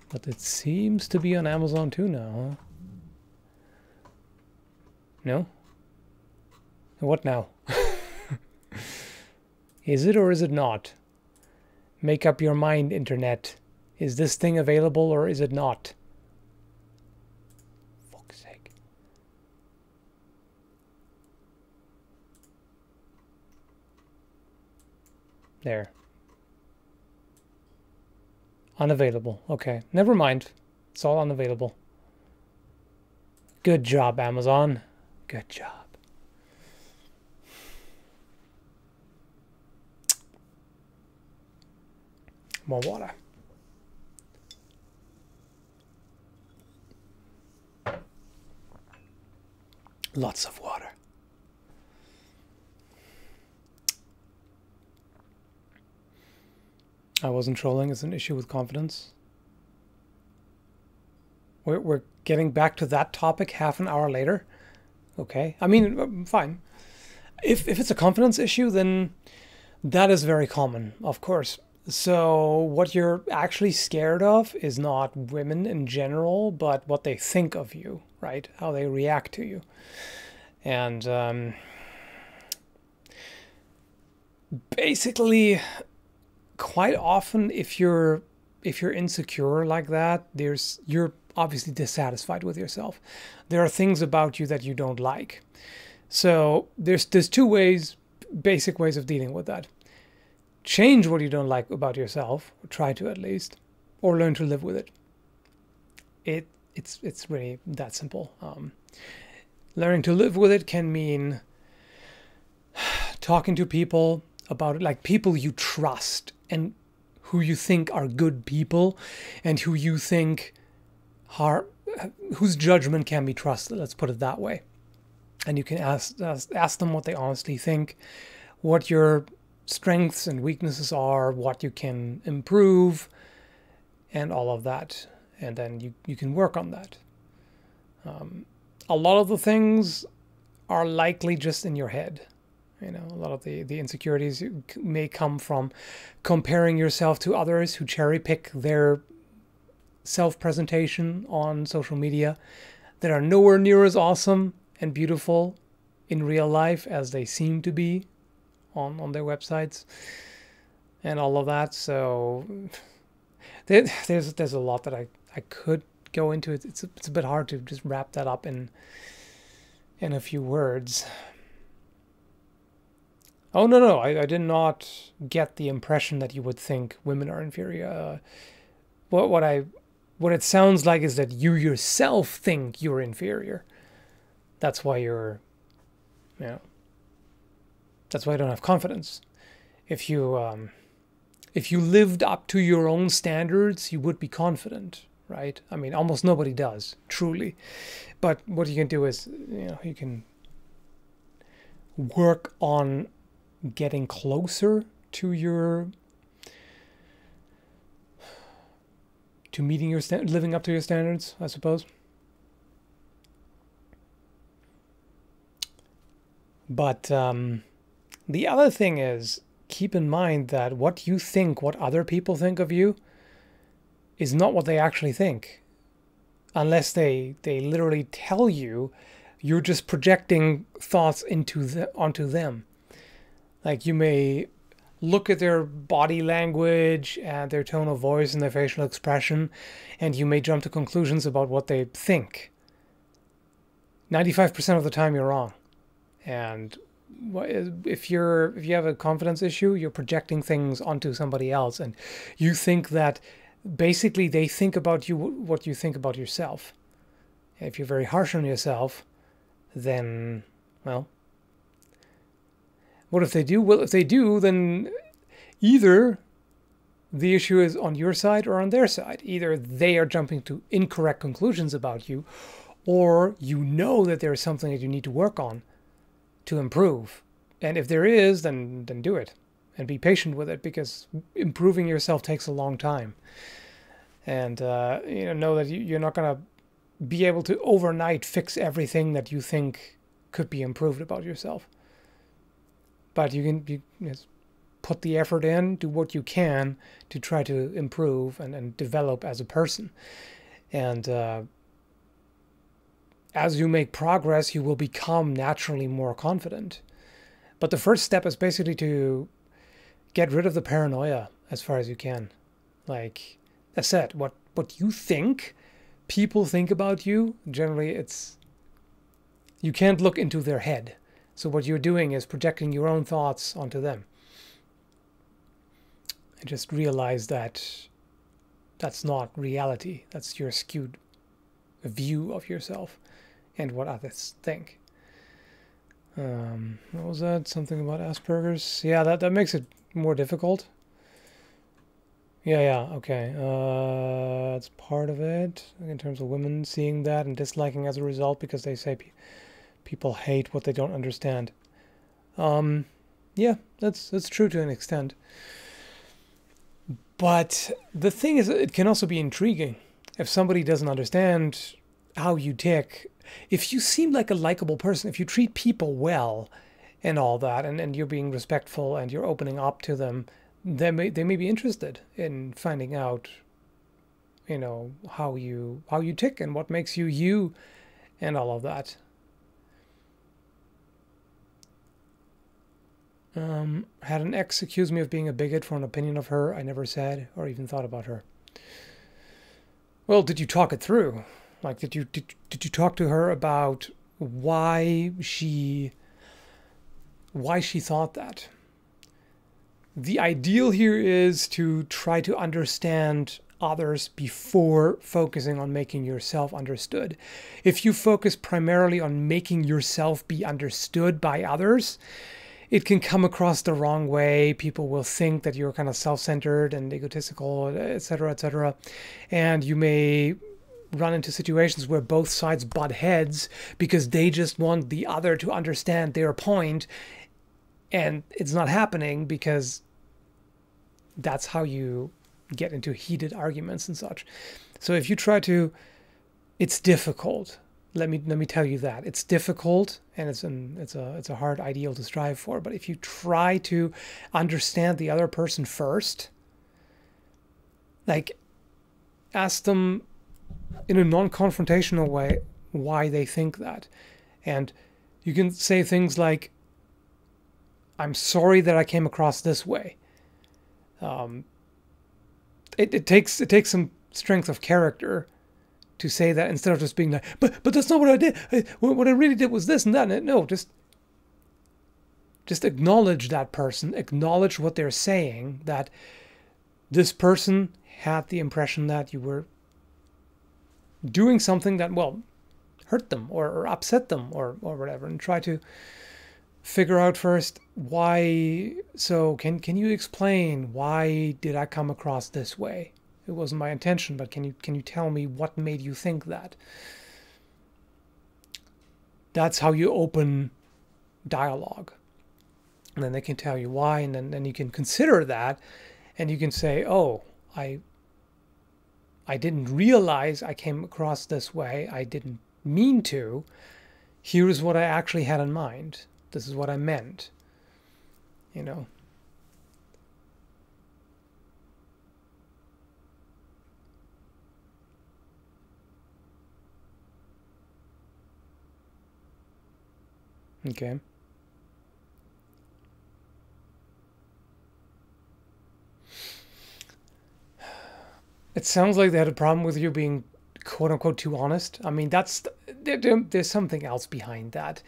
S1: But it seems to be on Amazon too now, huh? No? What now? Is it or is it not? Make up your mind, internet. Is this thing available or is it not? Fuck's sake. There. Unavailable. Okay, never mind. It's all unavailable. Good job, Amazon. Good job. More water. Lots of water. I wasn't trolling. It's an issue with confidence. We're getting back to that topic half an hour later. Okay. I mean, fine. If it's a confidence issue, then that is very common, of course. So what you're actually scared of is not women in general, but what they think of you, right? How they react to you. And basically, quite often, if you're insecure like that, you're obviously dissatisfied with yourself. There are things about you that you don't like. So there's two ways, basic ways of dealing with that. Change what you don't like about yourself, or try to at least, or learn to live with it. It's really that simple. Learning to live with it can mean talking to people about it, like people you trust and who you think are good people and who you think whose judgment can be trusted. Let's put it that way. And you can ask them what they honestly think, what your strengths and weaknesses are, what you can improve, and all of that. And then you can work on that. A lot of the things are likely just in your head. You know, a lot of the insecurities may come from comparing yourself to others who cherry pick their self-presentation on social media that are nowhere near as awesome and beautiful in real life as they seem to be on their websites and all of that. So there's a lot that I could go into. It's a bit hard to just wrap that up in a few words. Oh, no, I did not get the impression that you would think women are inferior. What it sounds like is that you yourself think you're inferior. That's why that's why I don't have confidence. If you lived up to your own standards, you would be confident, right? I mean, almost nobody does, truly. But what you can do is, you can work on getting closer to your to meeting your living up to your standards, I suppose. But the other thing is, keep in mind that what you think, what other people think of you, is not what they actually think. Unless they literally tell you, you're just projecting thoughts onto them. Like, you may look at their body language and their tone of voice and their facial expression, and you may jump to conclusions about what they think. 95% of the time you're wrong. And if you have a confidence issue, you're projecting things onto somebody else, and you think that basically they think about you what you think about yourself. If you're very harsh on yourself, then, well, what if they do? Well, if they do, then either the issue is on your side or on their side. Either they are jumping to incorrect conclusions about you, or you know that there is something that you need to work on to improve. And if there is, then do it. And be patient with it, because improving yourself takes a long time. And know that you're not going to be able to overnight fix everything that you think could be improved about yourself. But you can just put the effort in, do what you can to try to improve and develop as a person. And as you make progress, you will become naturally more confident. But the first step is basically to get rid of the paranoia as far as you can. Like I said, what you think people think about you, generally you can't look into their head. So what you're doing is projecting your own thoughts onto them. And just realize that that's not reality. That's your skewed view of yourself and what others think. What was that? Something about Asperger's? Yeah, that makes it more difficult. Yeah, okay. It's part of it in terms of women seeing that and disliking as a result because they say people hate what they don't understand. Yeah, that's true to an extent. But the thing is, it can also be intriguing if somebody doesn't understand how you tick. If you seem like a likable person, if you treat people well and all that, and you're being respectful and you're opening up to them, they may be interested in finding out, how you tick and what makes you you and all of that. Had an ex accuse me of being a bigot for an opinion of her I never said or even thought about her. Well, did you talk it through? Like, did you talk to her about why she thought that? The ideal here is to try to understand others before focusing on making yourself understood. If you focus primarily on making yourself be understood by others, it can come across the wrong way. People will think that you're kind of self-centered and egotistical, etc., and you may run into situations where both sides butt heads because they just want the other to understand their point, and it's not happening because that's how you get into heated arguments and such. So if you try to, it's difficult. Let me tell you that it's difficult, and it's a hard ideal to strive for. But if you try to understand the other person first, like ask them in a non-confrontational way why they think that, and you can say things like, "I'm sorry that I came across this way." It takes some strength of character to say that instead of just being like, but that's not what I did. What I really did was this and that. No, just acknowledge that person. Acknowledge what they're saying, that this person had the impression that you were doing something that, well, hurt them or upset them or whatever, and try to figure out first why. So can you explain why did I come across this way? It wasn't my intention, but can you tell me what made you think that? That's how you open dialogue. And then they can tell you why, and then you can consider that, and you can say, oh, I didn't realize I came across this way. I didn't mean to. Here's what I actually had in mind. This is what I meant. You know. Okay. It sounds like they had a problem with you being quote unquote too honest. I mean, there's something else behind that.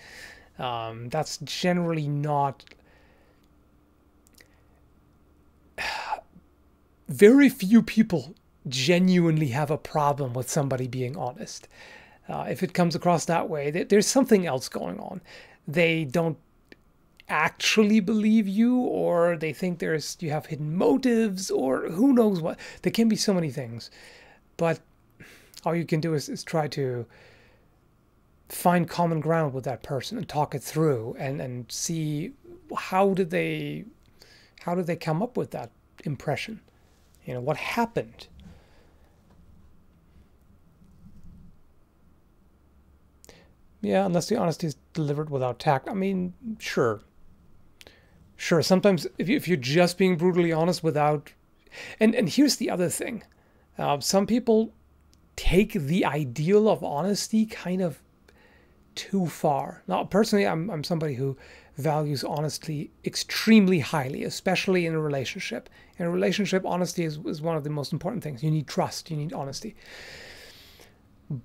S1: That's generally not. Very few people genuinely have a problem with somebody being honest. If it comes across that way, there's something else going on. They don't actually believe you, or they think you have hidden motives, or who knows what. There can be so many things, but all you can do is try to find common ground with that person and talk it through, and see how did they come up with that impression. You know, what happened. Yeah, unless the honesty is delivered without tact. I mean, sure. Sure, sometimes if you're just being brutally honest without... And here's the other thing. Some people take the ideal of honesty kind of too far. Now, personally, I'm somebody who values honesty extremely highly, especially in a relationship. In a relationship, honesty is one of the most important things. You need trust. You need honesty.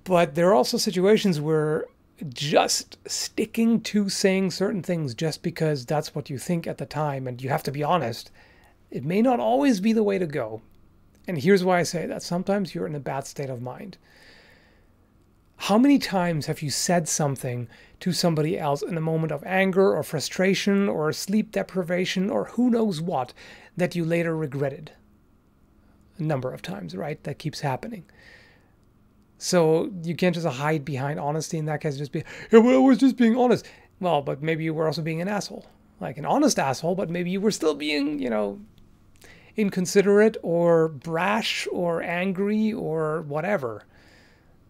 S1: But there are also situations where just sticking to saying certain things just because that's what you think at the time and you have to be honest, it may not always be the way to go. And here's why I say that. Sometimes you're in a bad state of mind. How many times have you said something to somebody else in a moment of anger or frustration or sleep deprivation or who knows what that you later regretted? A number of times, right? That keeps happening. So you can't just hide behind honesty in that case. Just be, yeah, well, I was just being honest. Well, but maybe you were also being an asshole, like an honest asshole, but maybe you were still being, you know, inconsiderate or brash or angry or whatever.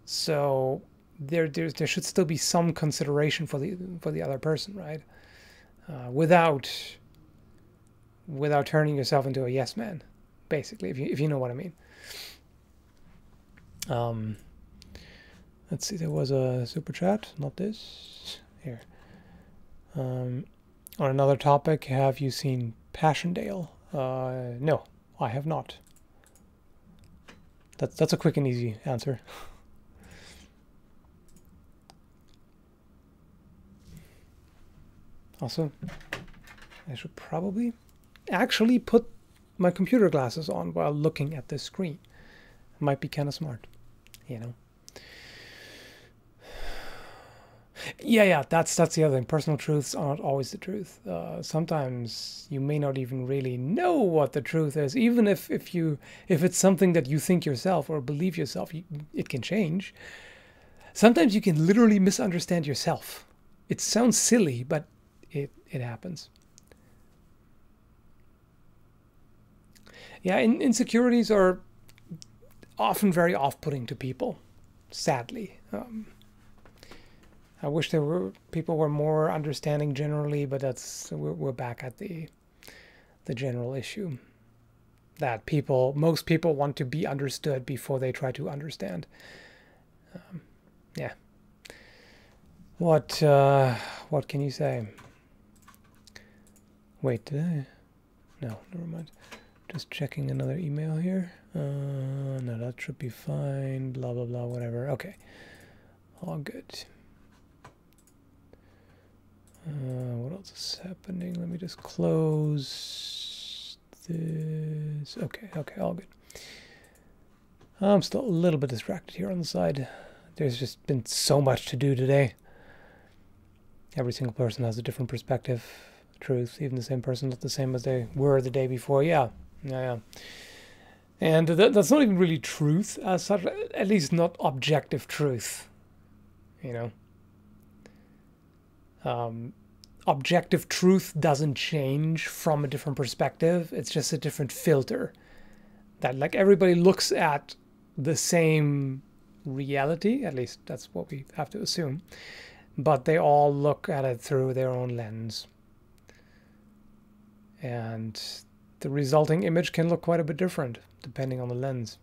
S1: So there should still be some consideration for the other person, right? Without turning yourself into a yes man, basically, if you know what I mean. Let's see, there was a super chat, not this. Here. On another topic, have you seen Passchendaele? No, I have not. That's a quick and easy answer. Also, I should probably actually put my computer glasses on while looking at this screen. It might be kind of smart, you know. Yeah, that's the other thing. Personal truths aren't always the truth. Sometimes you may not even really know what the truth is, even if it's something that you think yourself or believe yourself. It can change. Sometimes you can literally misunderstand yourself. It sounds silly, but it happens. Yeah, insecurities are often very off-putting to people, sadly. I wish people were more understanding generally, but we're back at the general issue that most people want to be understood before they try to understand. Yeah. What can you say? Wait, did I? No, never mind. Just checking another email here. No, that should be fine. Blah blah blah. Whatever. Okay, all good. What else is happening? Let me just close this. Okay, all good. I'm still a little bit distracted here on the side. There's just been so much to do today. Every single person has a different perspective, truth. Even the same person, not the same as they were the day before. Yeah. And that's not even really truth as such, at least not objective truth, you know. Objective truth doesn't change from a different perspective. It's just a different filter that, like, everybody looks at the same reality, at least that's what we have to assume, but they all look at it through their own lens. And the resulting image can look quite a bit different depending on the lens.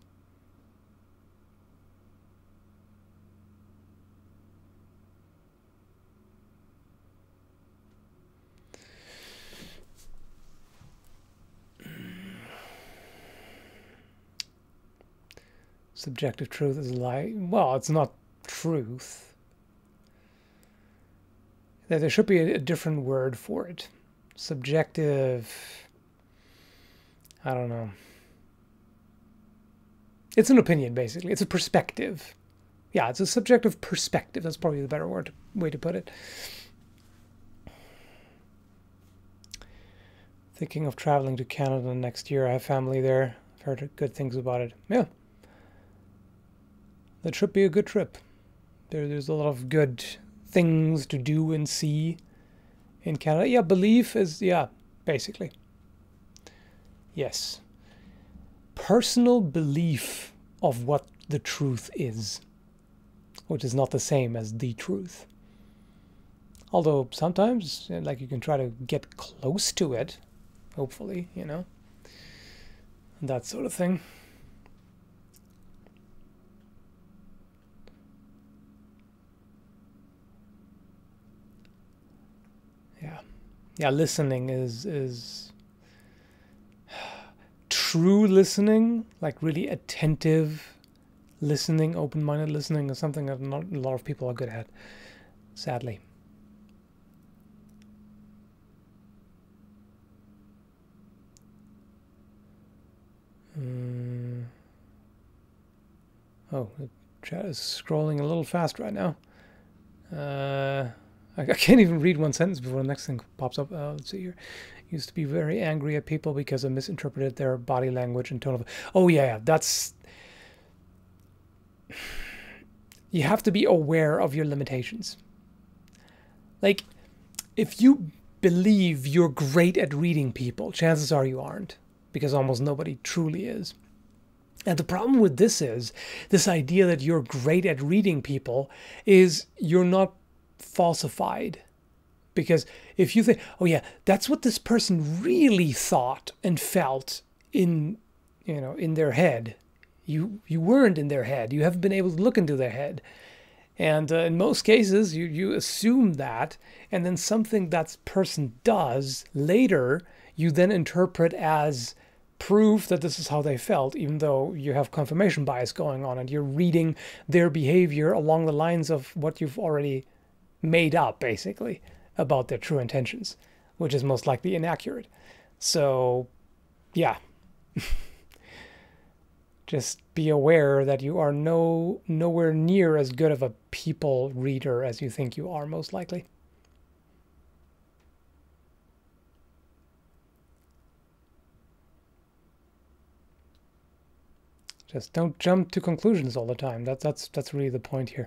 S1: Subjective truth is a lie. Well, it's not truth. There should be a different word for it. Subjective, I don't know. It's an opinion, basically. It's a perspective. Yeah, it's a subjective perspective. That's probably the better way to put it. Thinking of traveling to Canada next year. I have family there. I've heard good things about it. Yeah. That should be a good trip. There's a lot of good things to do and see in Canada. Yeah, belief is, yeah, basically. Yes. Personal belief of what the truth is, which is not the same as the truth. Although sometimes, like, you can try to get close to it, hopefully, you know, that sort of thing. Yeah, listening is true listening, like really attentive listening, open-minded listening is something that not a lot of people are good at, sadly. Oh, the chat is scrolling a little fast right now. I can't even read one sentence before the next thing pops up. Let's see here. Used to be very angry at people because I misinterpreted their body language and tone of... Oh, yeah, that's... You have to be aware of your limitations. Like, if you believe you're great at reading people, chances are you aren't, because almost nobody truly is. And the problem with this is, this idea that you're great at reading people is you're not falsified. Because if you think, oh yeah, that's what this person really thought and felt in, you know, in their head. You weren't in their head. You haven't been able to look into their head. And in most cases, you assume that, and then something that person does later, you then interpret as proof that this is how they felt, even though you have confirmation bias going on and you're reading their behavior along the lines of what you've already made up, basically, about their true intentions, which is most likely inaccurate. So, yeah. Just be aware that you are nowhere near as good of a people reader as you think you are, most likely. Just don't jump to conclusions all the time. That's really the point here.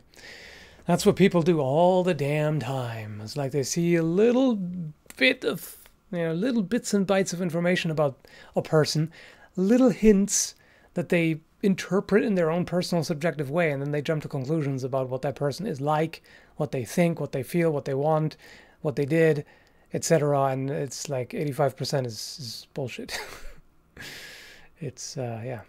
S1: That's what people do all the damn time. It's like they see a little bit of, little bits and bytes of information about a person, little hints that they interpret in their own personal subjective way, and then they jump to conclusions about what that person is like, what they think, what they feel, what they want, what they did, etc. And it's like 85% is bullshit. It's, yeah.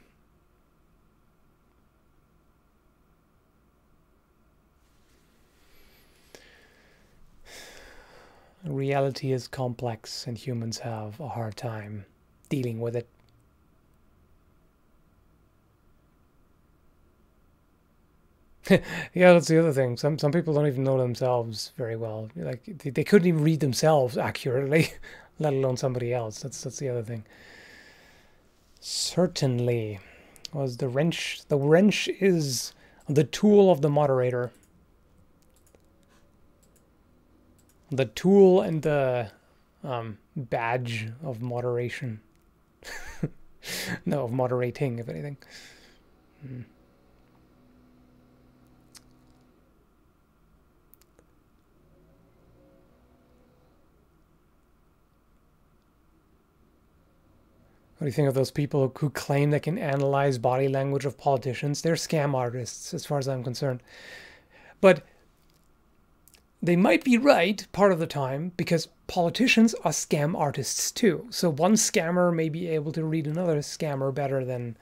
S1: Reality is complex and humans have a hard time dealing with it. Yeah, that's the other thing. Some people don't even know themselves very well. Like they couldn't even read themselves accurately, let alone somebody else. That's the other thing. Certainly was the wrench. The wrench is the tool of the moderator. The tool and the badge of moderation. No, of moderating, if anything. What do you think of those people who claim they can analyze body language of politicians? They're scam artists, as far as I'm concerned. But they might be right part of the time, because politicians are scam artists too. So one scammer may be able to read another scammer better than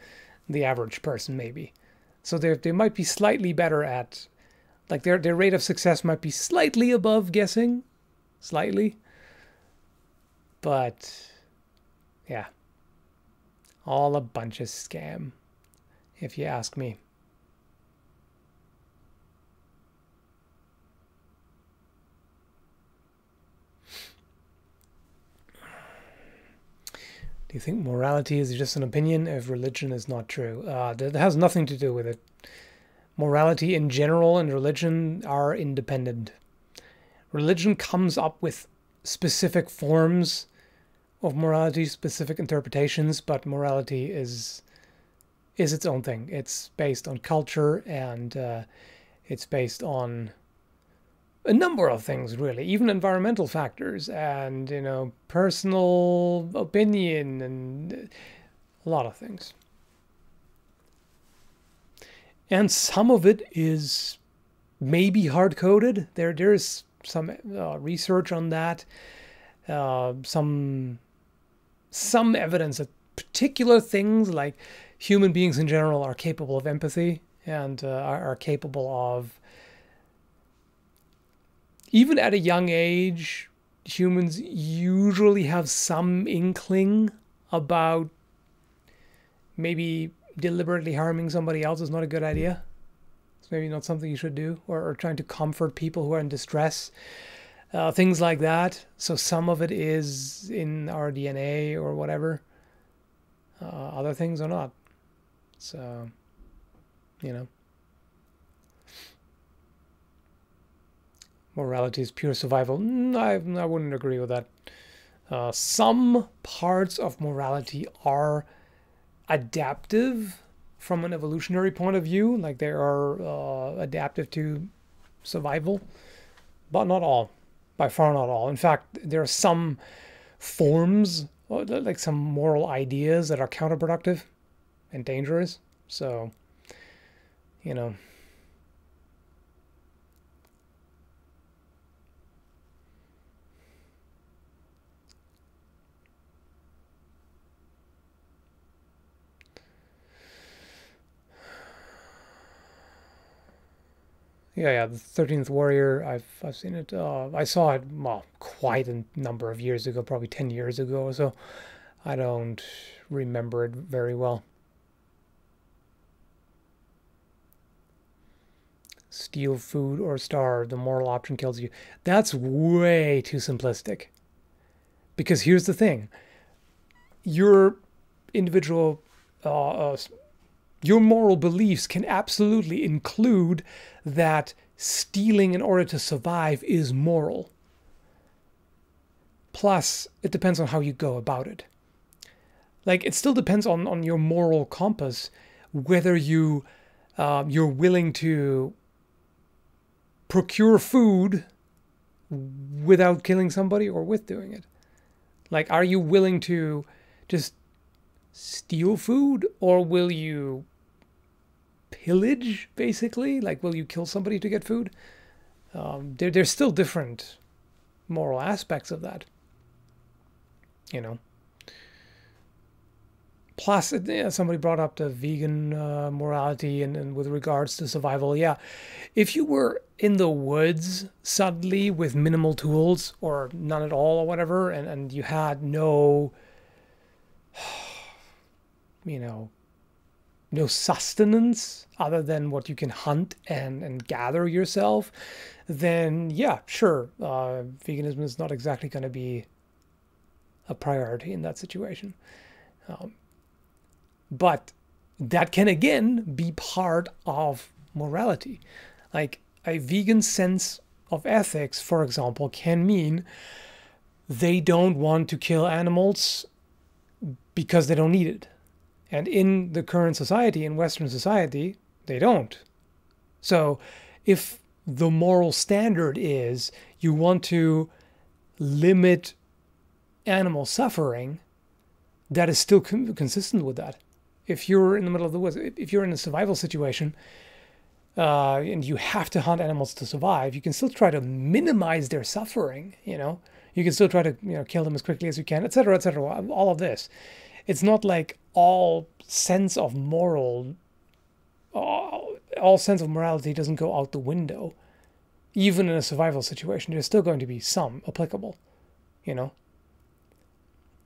S1: the average person, maybe. So they might be slightly better at, like their rate of success might be slightly above guessing, slightly. But yeah, all a bunch of scam, if you ask me. Do you think morality is just an opinion if religion is not true? That has nothing to do with it. Morality in general and religion are independent. Religion comes up with specific forms of morality, specific interpretations, but morality is its own thing. It's based on culture, and it's based on a number of things, really, even environmental factors and, personal opinion and a lot of things. And some of it is maybe hard-coded. There's some research on that. Some evidence that particular things, like human beings in general, are capable of empathy and are capable of, even at a young age, humans usually have some inkling about maybe deliberately harming somebody else is not a good idea. It's maybe not something you should do, or trying to comfort people who are in distress. Things like that. So some of it is in our DNA or whatever. Other things are not. So, morality is pure survival. I wouldn't agree with that. Some parts of morality are adaptive from an evolutionary point of view, like they are adaptive to survival, but not all. By far not all. In fact, there are some forms, like some moral ideas, that are counterproductive and dangerous. So, Yeah, the 13th Warrior. I've seen it. I saw it, well, quite a number of years ago, probably 10 years ago or so. I don't remember it very well. Steal food or starve. The moral option kills you. That's way too simplistic. Because here's the thing. Your individual, your moral beliefs can absolutely include that stealing in order to survive is moral. Plus, it depends on how you go about it. Like, it still depends on your moral compass, whether you're willing to procure food without killing somebody or with doing it. Like, are you willing to just steal food, or will you pillage, basically? Like, will you kill somebody to get food? There's still different moral aspects of that, Plus, somebody brought up the vegan morality and with regards to survival. Yeah, if you were in the woods suddenly with minimal tools or none at all or whatever, and you had no no sustenance other than what you can hunt and gather yourself, then yeah, sure, veganism is not exactly going to be a priority in that situation. But that can again be part of morality. Like, a vegan sense of ethics, for example, can mean they don't want to kill animals because they don't need it. And in the current society, in Western society, they don't. So if the moral standard is you want to limit animal suffering, that is still consistent with that. If you're in the middle of the woods, if you're in a survival situation, and you have to hunt animals to survive, you can still try to minimize their suffering, you know? You can still try to, kill them as quickly as you can, etc., etc., all of this. It's not like all sense of morality doesn't go out the window. Even in a survival situation, there's still going to be some applicable, you know?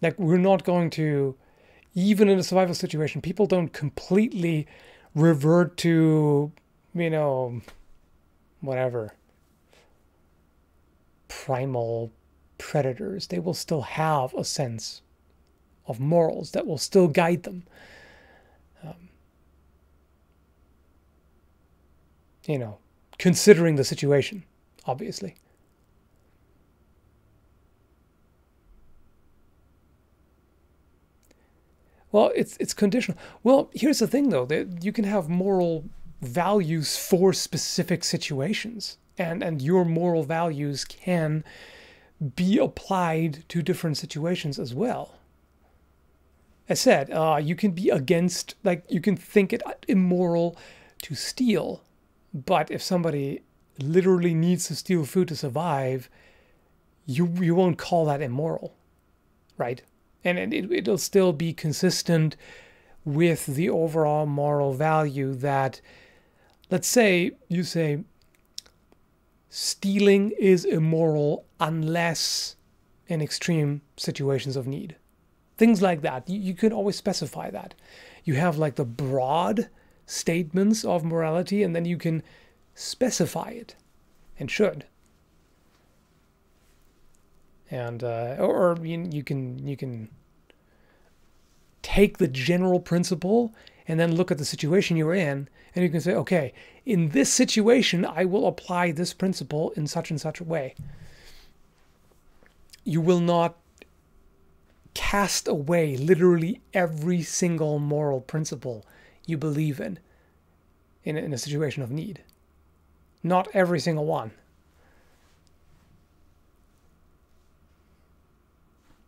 S1: Like, we're not going to, even in a survival situation, people don't completely revert to, whatever, primal predators. They will still have a sense of morals that will still guide them. Considering the situation, obviously. Well, it's conditional. Well, here's the thing, though, that you can have moral values for specific situations, and your moral values can be applied to different situations as well. As said, you can be against, like, you can think it immoral to steal, but if somebody literally needs to steal food to survive, you won't call that immoral, right? And it'll still be consistent with the overall moral value that, let's say, you say, stealing is immoral unless in extreme situations of need. Things like that. You can always specify that. You have like the broad statements of morality, and then you can specify it, and should. And or you can take the general principle and then look at the situation you're in, and you can say, okay, in this situation, I will apply this principle in such and such a way. You will not cast away literally every single moral principle you believe in a situation of need. Not every single one.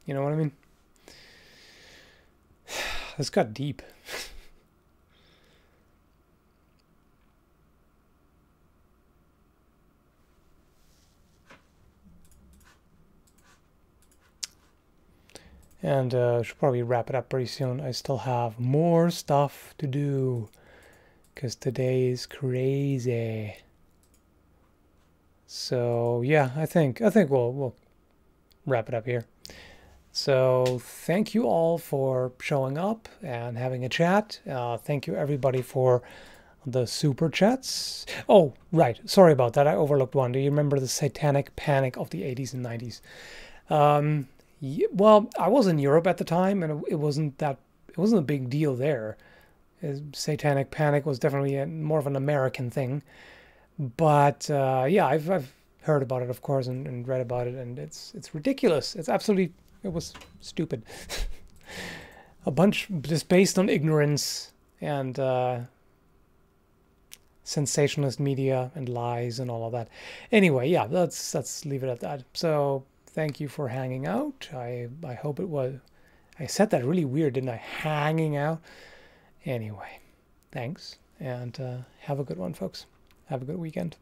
S1: You know what I mean? This got deep. And should probably wrap it up pretty soon. I still have more stuff to do because today's crazy. So yeah, I think we'll wrap it up here. So thank you all for showing up and having a chat. Thank you everybody for the super chats. Oh, right. Sorry about that. I overlooked one. Do you remember the Satanic Panic of the 80s and 90s? Well, I was in Europe at the time, and it wasn't a big deal there. Satanic Panic was definitely more of an American thing. But yeah, I've heard about it, of course, and read about it, and it's ridiculous. It was stupid. A bunch just based on ignorance and sensationalist media and lies and all of that. Anyway, yeah, let's leave it at that. So thank you for hanging out. I hope it was. I said that really weird, didn't I? Hanging out. Anyway, thanks, and have a good one, folks. Have a good weekend.